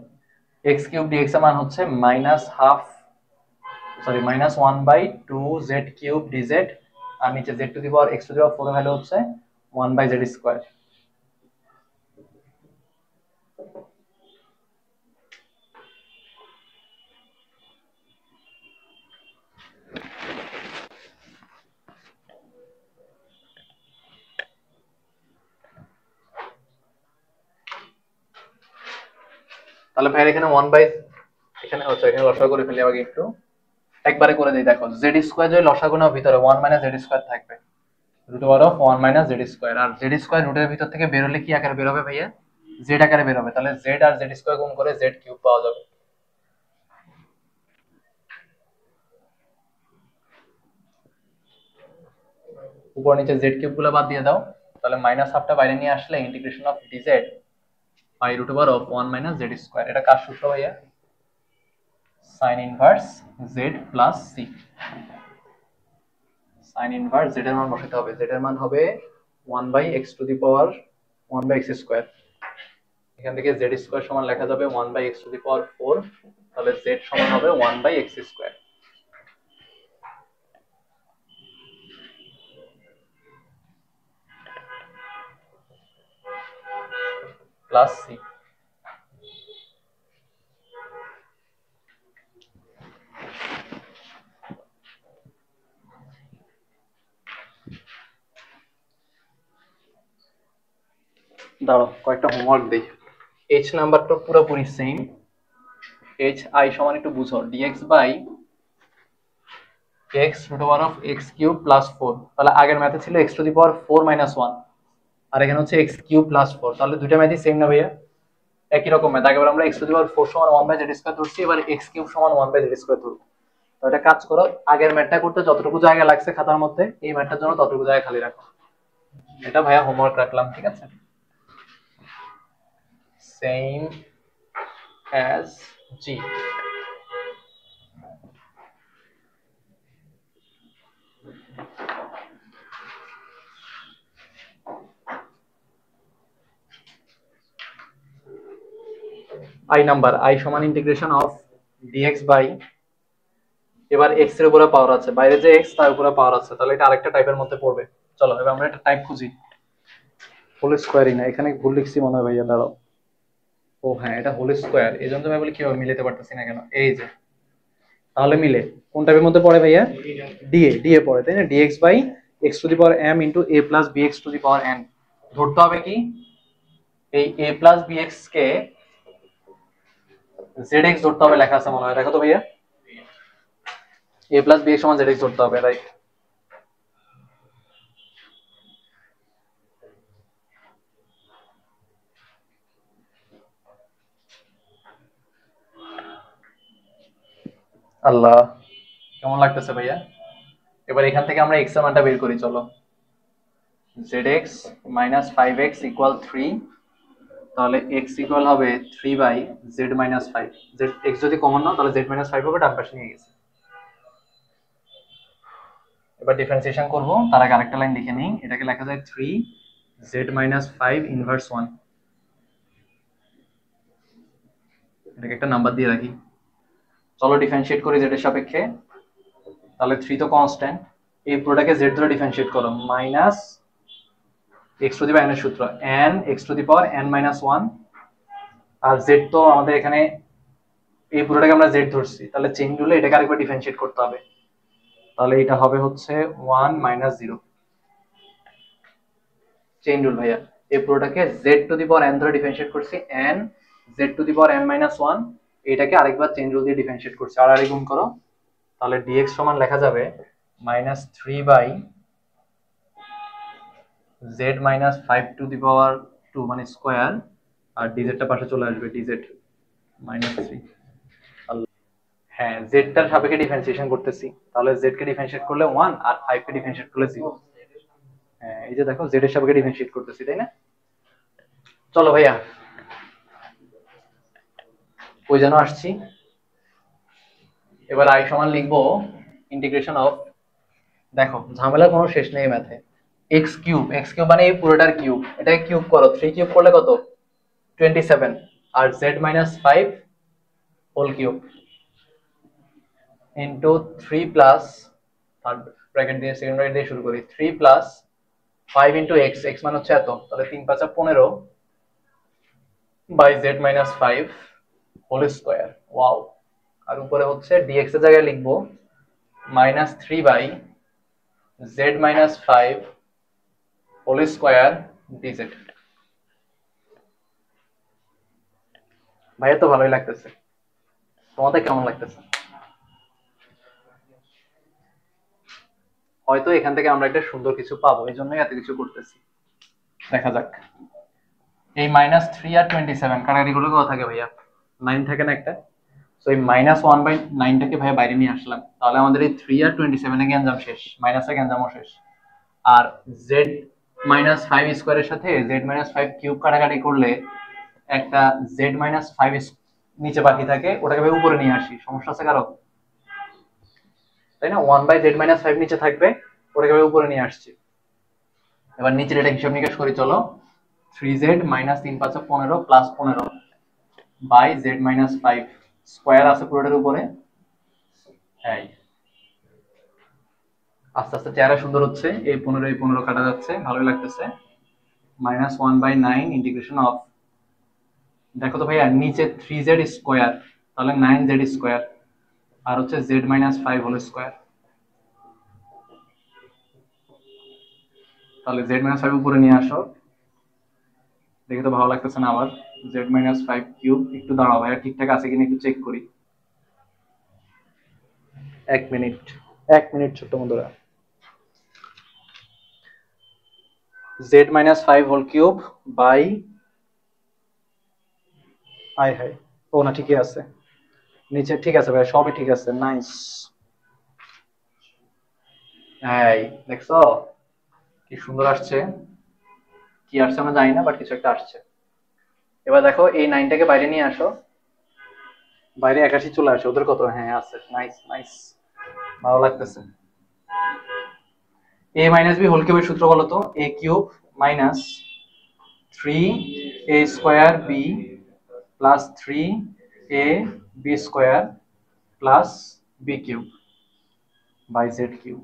x কিউব dx এর মান হচ্ছে minus 1 by 2 z cube dz, আর নিচে z to the power x to the power 4 এর ভ্যালু হচ্ছে 1 বাই z স্কয়ার। তাহলে ভাই এখানে 1 বাই, এখানে হচ্ছে এখানে লসাগু করে ফেলি আগে একটু, একবারে করে দেই। দেখো z স্কয়ার যদি লসাগু নাও ভিতরে 1 মাইনাস z স্কয়ার থাকবে, root over of 1 minus z square, আর z স্কয়ার রুটের ভিতর থেকে বের হলে কি আকারে বের হবে ভাইয়া? z আকারে বের হবে। তাহলে z আর z স্কয়ার গুণ করে z কিউব পাওয়া যাবে। উপর নিচে z কিউব গুলো বাদ দিয়ে দাও, তাহলে মাইনাস হাফটা বাইরে নিয়ে আসলে integration of dz by root over of 1 minus z square. এটা কার সূত্র ভাইয়া? sin inverse z plus c। sin inverse z এর মান বসাতে হবে, z এর মান হবে 1 by x to the power 1 by x square. এখান থেকে z স্কয়ার সমান লেখা যাবে 1 by x to the power 4, তাহলে z সমান হবে 1 by x square plus c। দাঁড়াও কয়েকটা হোমওয়ার্ক দেই। h নাম্বারটা পুরোপুরি সেম, h i সমান একটু বুঝো dx by x root over of x cube plus 4। তাহলে আগের ম্যাথে ছিল x to the power 4 minus 1, আর এখানে হচ্ছে x কিউব প্লাস 4। তাহলে দুইটা ম্যাথই সেম না ভাইয়া, একই রকম ম্যাথ। আগেবার আমরা x টু দি পাওয়ার 4 সমান 1 বাই z স্কয়ার ধরছি, এবার x কিউব সমান 1 বাই z স্কয়ার ধরব। তো এটা কাজ করো, আগের ম্যাথটা করতে যতটুকু জায়গা লাগছে খাতার মধ্যে, এই ম্যাথটার জন্য ততটুকু জায়গা খালি রাখো। এটা ভাইয়া হোমওয়ার্ক রাখলাম, ঠিক আছে? Same as g। i number, i সমান ইন্টিগ্রেশন অফ dx বাই, এবার x এর উপরে পাওয়ার আছে, বাইরে যে x তার উপরে পাওয়ার আছে, তাহলে এটা আরেকটা টাইপের মধ্যে পড়বে। চলো এবার আমরা একটা টাইপ খুঁজি। হোল স্কয়ারই না, এখানে ভুল লিখছি মনে হয় ভাইয়া, দাঁড়াও। ও হ্যাঁ, এটা হোল স্কয়ার, এই জন্য আমি বলি কিভাবে মিলাতে পারতেছি না কেন। এই যে তাহলে মিলে কোন টাইপের মধ্যে পড়ে ভাইয়া? ডিএ পড়ে, তাই না? dx by x to the power m into a plus bx to the power n। ধরতে হবে কি এই a প্লাস bx কে zx ধরতে হবে, লেখা আছে মনে হয়, দেখো তো ভাইয়া। a প্লাস bx সমান zx ধরতে হবে, রাইট। আল্লাহ, কেমন লাগতেছে ভাইয়া? এবার এখান থেকে আমরা x এর মানটা বের করি, চলো। zx মাইনাস 5x ইকুয়াল 3, তাহলে x ইকুয়াল হবে 3 বাই z মাইনাস 5। x যদি কমন নাও তাহলে z মাইনাস 5 হবে, ডান পাশে নিয়ে গেছে। এবার ডিফারেন্সিয়েশন করব, তার আগে আরেকটা লাইন লিখে নিই। এটাকে লেখা যায় 3 z মাইনাস 5 ইনভার্স 1। এটাকে একটা নাম্বার দিয়ে রাখি। চলো ডিফারেন্সিয়েট করি z এর সাপেক্ষে। তাহলে 3 তো কনস্ট্যান্ট, এই পুরোটাকে z ধরে ডিফারেন্সিয়েট করো, minus x to the power n এর সূত্র n x to the power n minus 1, আর z তো আমাদের এখানে এই পুরোটাকে আমরা z ধরছি, তাহলে চেঞ্জ হলে এটাকে আরেকবার ডিফারেন্সিয়েট করতে হবে। তাহলে এটা হবে হচ্ছে 1 মাইনাস 0। চেইন রুল ভাইয়া, এই পুরোটাকে z to the power n ধরে ডিফারেন্সিয়েট করছি, n z to the power n minus 1, এটাকে আরেকবার চেইন রুল দিয়ে ডিফারেন্সিয়েট করছি, আর আরেক গুণ করো। তাহলে dx সমান লেখা যাবে minus 3 by z minus 5 to the power 2 মানে স্কয়ার, আর dz টা পাশে চলে আসবে, dz মাইনাস 3। হ্যাঁ, z টার সাপেক্ষে ডিফারেন্সিয়েশন করতেছি, তাহলে z কে ডিফারেন্সিয়েট করলে 1 আর 5 কে ডিফারেন্সিয়েট করলে 0। হ্যাঁ, এই যে দেখো z এর সাপেক্ষে ডিফারেন্সিয়েট করতেছি, তাই না? চলো ভাইয়া, ওই যেন আসছি। এবার i সমান লিখবো ইন্টিগ্রেশন অফ, দেখো ঝামেলার কোনো শেষ নেই ম্যাথে, x কিউব মানে এই পুরোটার কিউব, এটাকে কিউব করো, 3 কিউব করলে কত? 27, আর z minus 5 whole cube into 3 plus, third bracket দিয়ে সেকেন্ড ব্র্যাকেট দিয়ে শুরু করি, 3 প্লাস 5 ইন্টু x মানে হচ্ছে এত, তাহলে 3 5 15 by z minus 5 whole square. Wow. আর উপরে হচ্ছে dx এর জায়গায় লিখবো minus 3 by z minus 5 whole square dz। ভাইয়া তো ভালোই লাগতেছে, তোমাদের কেমন লাগতেছে? হয়তো এখান থেকে আমরা একটা সুন্দর কিছু পাবো, এই জন্যই এত কিছু করতেছি। দেখা যাক। এই মাইনাস 3 আর 27 কাটাকাটি করলে কত থাকে ভাইয়া? 9 থাকে না একটা? সো এই মাইনাস 1 বাই 9টাকে ভাইয়া বাইরে নিয়ে আসলাম, তাহলে আমাদের এই 3 আর 27 এর গ্যাঞ্জাম শেষ, মাইনাসের গ্যাঞ্জামও শেষ। আর z মাইনাস 5 স্কয়ারের সাথে z মাইনাস 5 কিউব কাটাকাটি করলে একটা z মাইনাস 5 নিচে বাকি থাকে, ওটাকে ভাই উপরে নিয়ে আসি, সমস্যা আছে কারো? তাই না, 1 বাই z মাইনাস 5 নিচে থাকবে, ওটাকে ভাই উপরে নিয়ে আসছি। এবার নিচের এটা হিসাব নিকাশ করি, চলো। 3z minus 3 5 15 plus 15 by z minus 5 square আছে পুরোটার উপরে। হ্যাঁ, আস্তে আস্তে চেহারা সুন্দর হচ্ছে, এই 15 কাটা যাচ্ছে, ভালোই লাগতেছে। মাইনাস 1 বাই 9 ইন্টিগ্রেশন অফ, দেখো তো ভাইয়া নিচে 3z স্কয়ার, তাহলে 9z স্কয়ার, আর হচ্ছে z মাইনাস 5 হোল স্কয়ার, তাহলে z মাইনাস 5 উপরে নিয়ে আসো। দেখে তো ভালো লাগতেছে না আবার? z মাইনাস 5 কিউব, একটু দাঁড়াও ভাইয়া, ঠিকঠাক আছে কিনা একটু চেক করি, 1 মিনিট, 1 মিনিট ছোট্ট বন্ধুরা। z minus 5 whole cube by, হাই হাই, ও না ঠিকই আছে, নিচে ঠিক আছে ভাই, সবই ঠিক আছে, নাইস। এই দেখছো কি সুন্দর আসছে, কি আসছে আমরা জানি না, বাট কিছু একটা আসছে। এবার দেখো এই 9টাকে বাইরে নিয়ে আসো, বাইরে 81 চলে আসে, ওদের কত? হ্যাঁ আছে, নাইস নাইস, ভালো লাগতেছে। a মাইনাস বি হোল কিউবের সূত্র বলো তো? a cube minus 3a square b plus 3a b square plus b cube by z cube.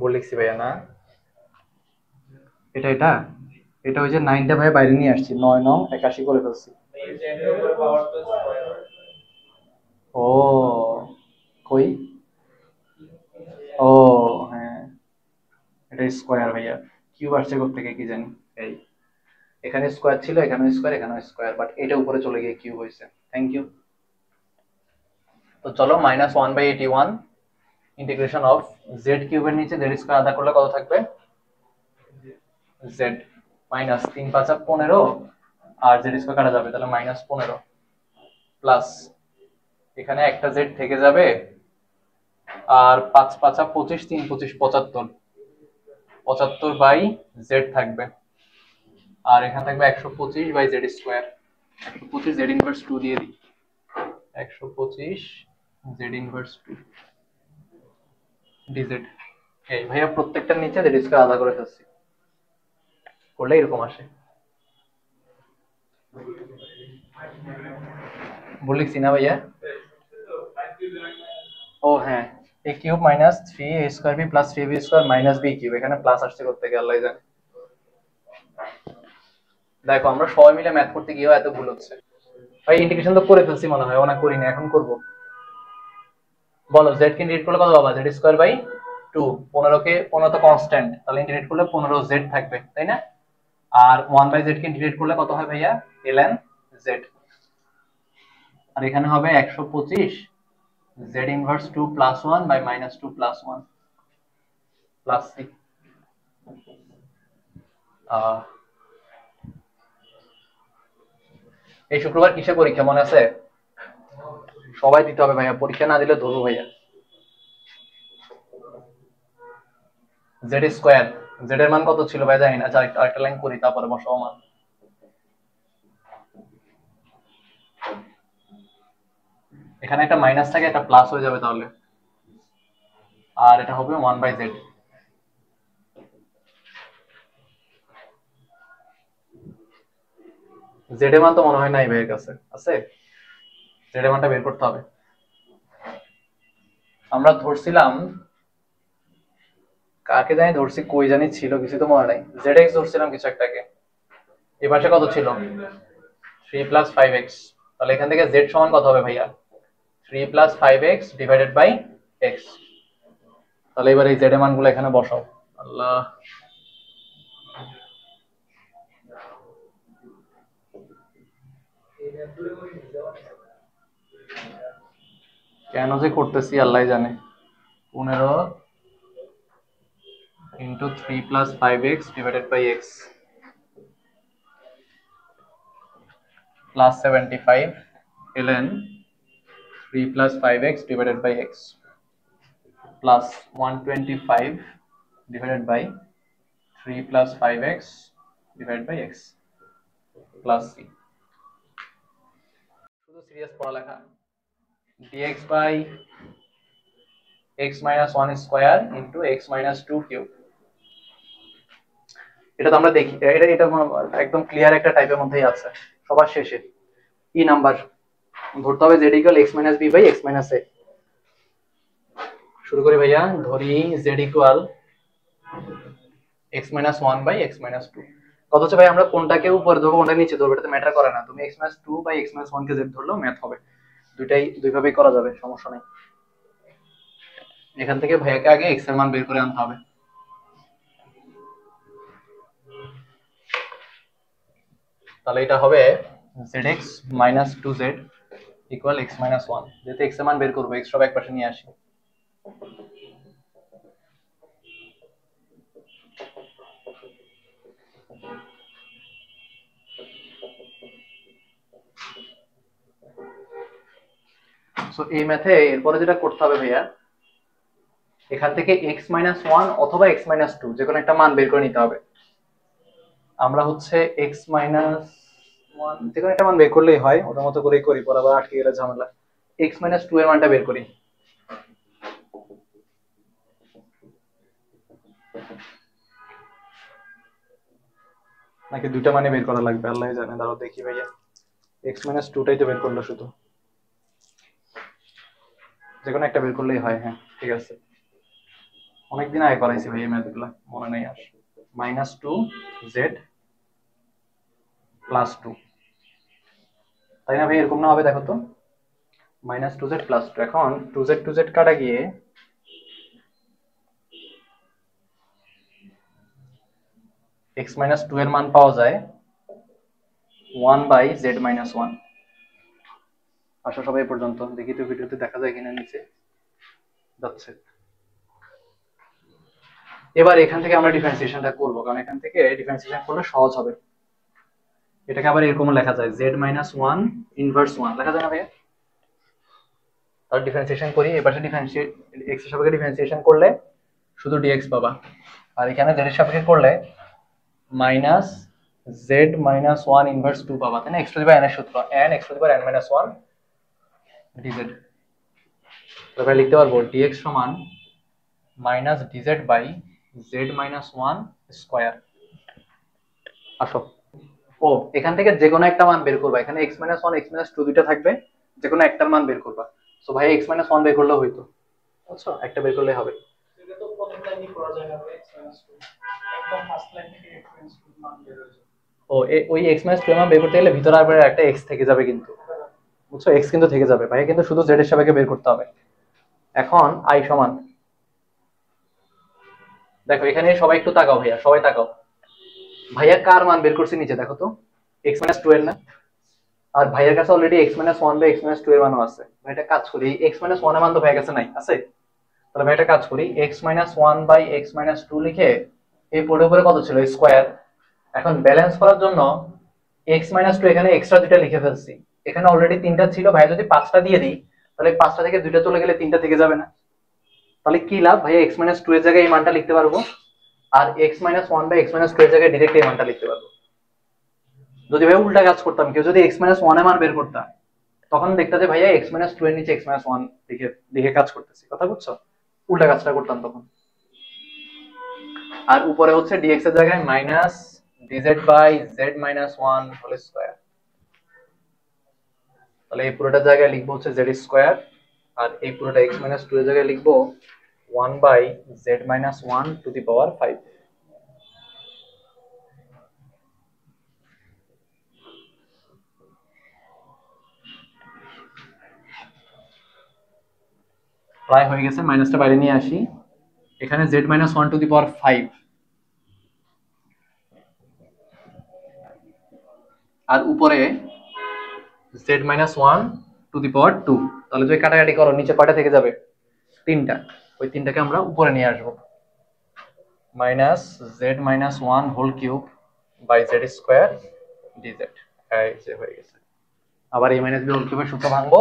বল লিখছি ভাইয়া না, এটা এটা এটা ওই যে 9টা ভাই বাইরে নিয়ে আসছি, 9 9 81 করে ফেলছি। ও কই, ও হ্যাঁ, এটা স্কোয়ার ভাইয়া, কিউব আসছে কোত্থেকে কি জানি। এই এখানে স্কোয়ার ছিল, এখানে স্কোয়ার, এখানে স্কোয়ার, বাট এটা উপরে চলে গিয়ে কিউব হয়েছে। Thank you. তো চলো -1/81 ইন্টিগ্রেশন অফ জেড কিউবের নিচে জেড স্কোয়ার আদা করলে কত থাকবে, জেড মাইনাস 3 5 15, আর জেড স্কোয়ার কাটা যাবে তাহলে -15 প্লাস এখানে একটা জেড থেকে যাবে, আর 5 5 25, 3 25 75, 75 বাই জেড থাকবে, আর এখানে থাকবে 125 by Z square. 125 Z inverse 2 দিয়ে দিই, 125 জেড ইনভার্স 2 ডিজেড। এই ভাইয়া প্রত্যেকটার নিচে জেড স্কোয়ার আলাদা করে ফেলছি, করলে এরকম আসে। বলিছি না ভাইয়া? ও হ্যাঁ, a cube minus 3a square B plus 3b square minus b cube, এখানে প্লাস আসছে করতে গিয়ে আল্লাহ জানে। দেখো আমরা সবাই মিলে ম্যাথ করতে গিয়েও এত ভুল হচ্ছে। ভাই ইন্টিগ্রেশন তো করে ফেলছি মনে হয়, ওনা করি না, এখন করব। বলো জেড কে ইন্টিগ্রেট করলে কত পাবা, জেড স্কোয়ার বাই 2। 15 কে, 15 তো কনস্ট্যান্ট, তাহলে ইন্টিগ্রেট করলে 15 জেড থাকবে, তাই না? আর 1 বাই জেড কে ইন্টিগ্রেট করলে কত হয় ভাইয়া, ln জেড। আর এখানে হবে 125 Z inverse 2 plus 1 by minus 2 plus 1 plus 3। এই শুক্রবার কিসে পরীক্ষা মনে আছে? সবাই দিতে হবে ভাইয়া, পরীক্ষা না দিলে ধরবো ভাইয়া। জেড স্কোয়ার, জেড এর মান কত ছিল ভাই জানি না, আরেকটা লাইন করি তারপরে বসাবো মান। এখানে একটা মাইনাস থাকে, একটা প্লাস হয়ে যাবে তাহলে, আর এটা হবে 1 বাই জেড। জেড এর মান তো মনে হয় নাই ভাইয়ের কাছে, আছে? জেড এর মানটা বের করতে হবে। আমরা ধরছিলাম, কাকে জানি ধরছি, কই জানি ছিল, কিছু তো মনে নাই। জেড এক্স ধরছিলাম কিছু একটাকে। এই পাশে কত ছিল, 3 প্লাস 5x। তাহলে এখান থেকে জেড সমান কত হবে ভাইয়া, 3 plus 5x divided by x. তাহলে এবার এই জেড এর মানগুলো এখানে বসাও। আল্লাহ, কেন যে করতেছি আল্লাহ জানে। 15 into 3 plus 5x divided by X plus 75 ln 3 plus 5x divided by x plus 125 divided by 3 plus 5x divided by x plus c। শুধু সিরিয়াস পড়ালেখা। dx by x minus 1 square into x minus 2 cube। এটা তো আমরা দেখি, এটা এটা একদম clear একটা টাইপের মধ্যেই আছে। সবার শেষে ই নাম্বার ধরতে হবে z equal x minus b by x minus a। শুরু করি ভাইয়া, ধরি z equal x minus 1 by x minus 2। কত হচ্ছে ভাই, আমরা কোনটাকে উপরে ধরবো কোনটা নিচে ধরবো এটা তো ম্যাটার করে না, তুমি x minus 2 by x minus 1 K z ধরলেও ম্যাথ হবে, দুইটাই দুইভাবেই করা যাবে, সমস্যা নেই। এখান থেকে ভাইয়াকে আগে x এর মান বের করে আনতে হবে। তাহলে এটা হবে zx minus 2z equal x minus 1। যেহেতু x এর মান বের করবো, x সব এক পাশে নিয়ে আসি। সো এই ম্যাথে এরপরে যেটা করতে হবে ভাইয়া, এখান থেকে x minus 1 অথবা x minus 2 যে কোনো একটা মান বের করে নিতে হবে। আমরা হচ্ছে x minus 1 যে কোনো একটা মান বের করলেই হয়, ওটার মতো করেই করি, পরে আবার আটকে গেলে ঝামেলা। x minus 2 এর মানটা বের করি। নাকি দুইটা মানে বের করা লাগবে আল্লাহ জানে, দাঁড়াও দেখি ভাইয়া। x minus 2 টাই তো বের করলো শুধু, যে কোনো একটা বের করলেই হয়। হ্যাঁ ঠিক আছে। অনেকদিন আগে করাইছি ভাই এই ম্যাথগুলো, মনে নেই আর। -2z + 2, তাই না ভাই? এরকম না হবে? দেখো তো, -2z + 2। এখন 2z কাটা গিয়ে x-2 এর মান পাওয়া যায় 1/z-1। আসো সবাই পর্যন্ত দেখি তো ভিডিওতে দেখা যায় কিনা, নিচে যাচ্ছে। এবার এখান থেকে আমরা ডিফারেন্সিয়েশনটা করব, কারণ এখান থেকে ডিফারেন্সিয়েশন করলে সহজ হবে। এটাকে আবার এরকম লেখা যায় z-1 ইনভার্স 1 লেখা যায় না ভাইয়া? তাহলে ডিফারেন্সিয়েশন করি, এপাশে ডিফারেন্সিয়েট x এর সাপেক্ষে ডিফারেন্সিয়েশন করলে শুধু dx পাবা, আর এখানে z এর সাপেক্ষে করলে -z-1 ইনভার্স 2 পাবা, তাই না? x⁴n এর সূত্র, n x⁴n-1 dz। তাহলে লিখতে পারবো dx সমান -dz/z-1 স্কয়ার। আসো, ও এখান থেকে যে কোনো একটা মান বের করবা, এখানে x-1 x-2 দুইটা থাকবে, যে কোনো একটার মান বের করবা। সো ভাই x-1 বের করলে হইতো, বুঝছো? একটা বের করলে হবে। এটা তো প্রথম লাইনই করা যায় না x-2, একদম ফার্স্ট লাইন থেকে x-2 মান বের হয়ে যাবে। ও ওই x-2 এর মান বের করতে গেলে ভিতরে আবার একটা x থেকে যাবে কিন্তু, বুঝছো? x কিন্তু থেকে যাবে ভাই, কিন্তু শুধু z এর সাপেক্ষে বের করতে হবে। এখন i সমান, দেখো এখানে সবাই একটু তাকাও ভাইয়া, সবাই তাকাও। ভাইয়া কার মান বের করছে নিচে দেখো তো, x-2 এর না? আর ভাইয়ের কাছে অলরেডি x-1 বা x-2 এর মানও আছে। ভাই একটা কাজ করি, x-1 এর মান তো ভাইয়ের কাছে নাই, আছে? তাহলে ভাই একটা কাজ করি, x-1/x-2 লিখে এই পুরোর উপরে কত ছিল স্কয়ার। এখন ব্যালেন্স করার জন্য x-2 এখানে এক্সট্রা দুইটা লিখে ফেলছি, এখানে অলরেডি তিনটা ছিল, ভাই যদি পাঁচটা দিয়ে দিই তাহলে পাঁচটা থেকে দুইটা চলে গেলে তিনটা থেকে যাবে না? তাহলে কি লাভ ভাইয়া, x-2 এর জায়গায় এই মানটা লিখতে পারবো, আর x-1/x-2 এর জায়গায় ডিরেক্ট এই মানটা লিখতে পারবো। যদি ভাই উল্টা কাজ করতাম, কেউ যদি x-1 এর মান বের করতাম, তখন দেখতে যে ভাইয়া x-2 এর নিচে x-1 লিখে লিখে কাজ করতেছি, কথা বুঝছো? উল্টা কাজটা করতাম তখন। আর উপরে হচ্ছে dx এর জায়গায় -dz/z-1 হোল স্কয়ার। তাহলে এই পুরোটা জায়গায় লিখবো হচ্ছে z², আর এই পুরোটা x-2 এর জায়গায় লিখবো 1/z-1⁵। প্রায় হয়ে গেছে, মাইনাসটা বাইরে নিয়ে আসি। এখানে z-1⁵ আর উপরে z-1⁵। তাহলে যদি কাটাকাটি করো নিচে কয়টা থেকে যাবে? তিনটা। ওই তিনটাকে আমরা উপরে নিয়ে আসবো, -z-1⁵/z² dz। এই যে হয়ে গেছে। আবার a - b হোল কিউবের সূত্র ভাঙবো,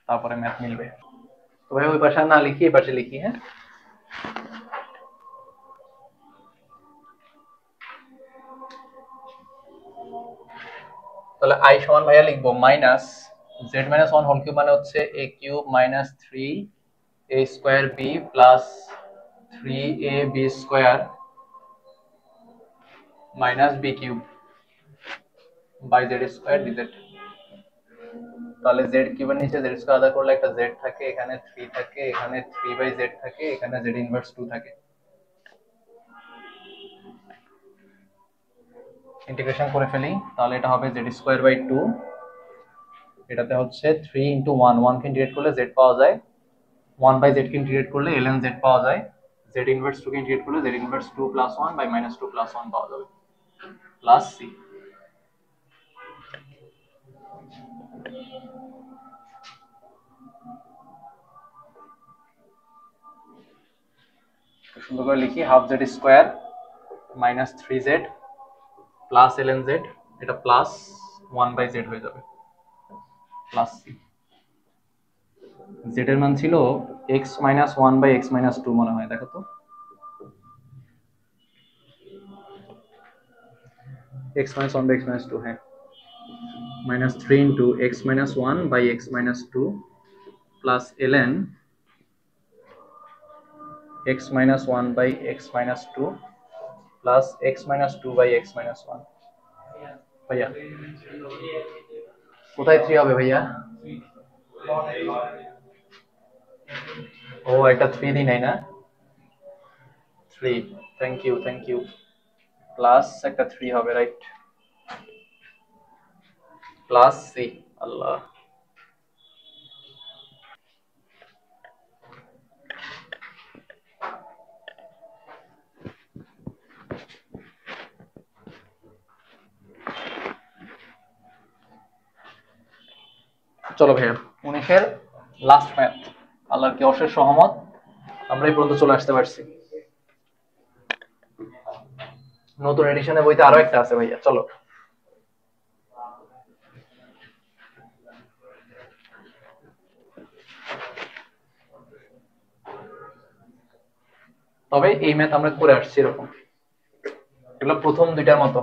তারপরে ম্যাথ মিলবে। তো ভাই ওই পাশে না লিখি, এই পাশে লিখি। হ্যাঁ, তাহলে i সমান ভাইয়া লিখবো -z-1 হোল কিউব মানে হচ্ছে a³ - 3a² b plus 3ab² b³ by z² dz। তাহলে z³ এর নিচে z² আদা করলে একটা z থাকে, এখানে 3 থাকে, এখানে 3/z থাকে, এখানে z−2 থাকে। ইন্টিগ্রেশন করে ফেলি, তাহলে এটা হবে z²/2। এটাতে হচ্ছে 3 × 1, 1 কে ইন্টিগ্রেট করলে z পাওয়া যায়, 1/z কে ইন্টিগ্রেট করলে ln z পাওয়া যায়, z−2 কে ইন্টিগ্রেট করলে z−2 + 1/-2 + 1 পাওয়া যাবে, প্লাস c। সুন্দর করে লিখি, ½ z² - 3z plus ln z, এটা প্লাস 1/z হয়ে যাবে, প্লাস c। z এর মান ছিল x-1/x-2 মনে হয়, দেখো তো, x-1/x-2, হ্যাঁ, -3 × x-1/x-2 plus ln x-1/x-2 plus x-2/x-1। ভাইয়া কোথায় 3 হবে ভাইয়া? ও একটা 3 দিই নাই না, 3, থ্যাংক ইউ, প্লাস একটা 3 হবে, রাইট, প্লাস সি, আল্লাহ, চলো ভাইয়া 19-এর লাস্ট ম্যাথ, আল্লাহর কি অশেষ সহমত আমরা এই পর্যন্ত চলে আসতে পারছি। নতুন এডিশনের বইতে আরো একটা আছে ভাইয়া, চলো। তবে এই ম্যাথ আমরা করে আসছি এরকম, এগুলো প্রথম দুইটার মতো,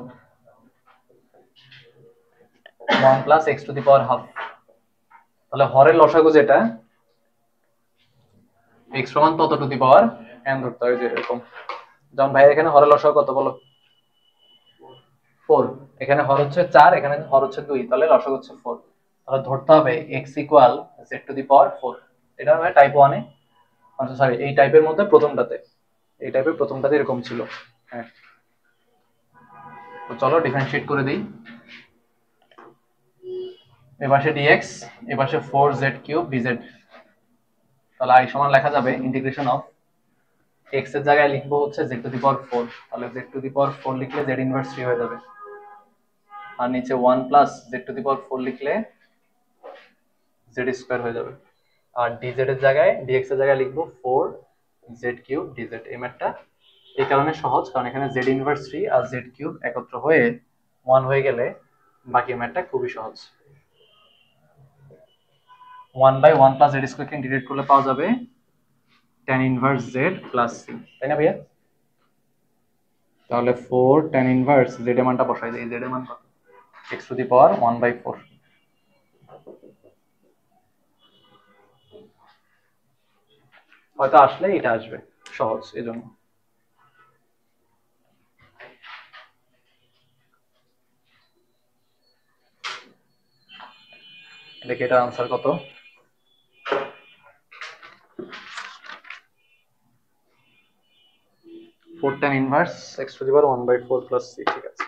1 plus x to the power half, তাহলে হরের লসাগু যেটা এক্স সমান তত টু দি পাওয়ার এন ধরতে হয়, যে এরকম, যেমন ভাই এখানে হরের লসাগু কত বলো, 4, এখানে হর হচ্ছে 4, এখানে হর হচ্ছে 2, তাহলে লসাগু হচ্ছে 4, তাহলে ধরতে হবে x equal z to the power 4, এটা মানে টাইপ 1 এ, আচ্ছা সরি এই টাইপের মধ্যে প্রথমটাতে, এই টাইপের প্রথমটাতে এরকম ছিল, হ্যাঁ। তো চলো ডিফারেন্সিয়েট করে দেই, এপাশে dx, এপাশে 4z³ dz, তাহলে i সমান লেখা যাবে ইন্টিগ্রেশন অফ x এর জায়গায় লিখবো হচ্ছে z টু দি পাওয়ার 4, তাহলে z টু দি পাওয়ার 4 লিখলে z ইনভার্স 3 হয়ে যাবে, আর নিচে 1 plus z to the power 4 লিখলে z স্কয়ার হয়ে যাবে, আর dz এর জায়গায় dx এর জায়গায় লিখবো 4z³ dz। এই ম্যাথটা এই কারণে সহজ, কারণ এখানে z ইনভার্স 3 আর z³ একত্র হয়ে 1 হয়ে গেলে বাকি ম্যাথটা খুবই সহজ। 1/1 প্লাস z স্কয়ার কে ইন্টিগ্রেট করলে পাওয়া যাবে tan inverse z plus c, তাই না ভাইয়া? তাহলে 4 tan ইনভার্স z এর মানটা বসাই দেই, z এর মান কত, x টু দি পাওয়ার 1/4, হয়তো আসলে এটা আসবে, সহজ এজন্য। দেখি এটার আনসার কত, 4 tan inverse x to the power 1/4 plus c, ঠিক আছে।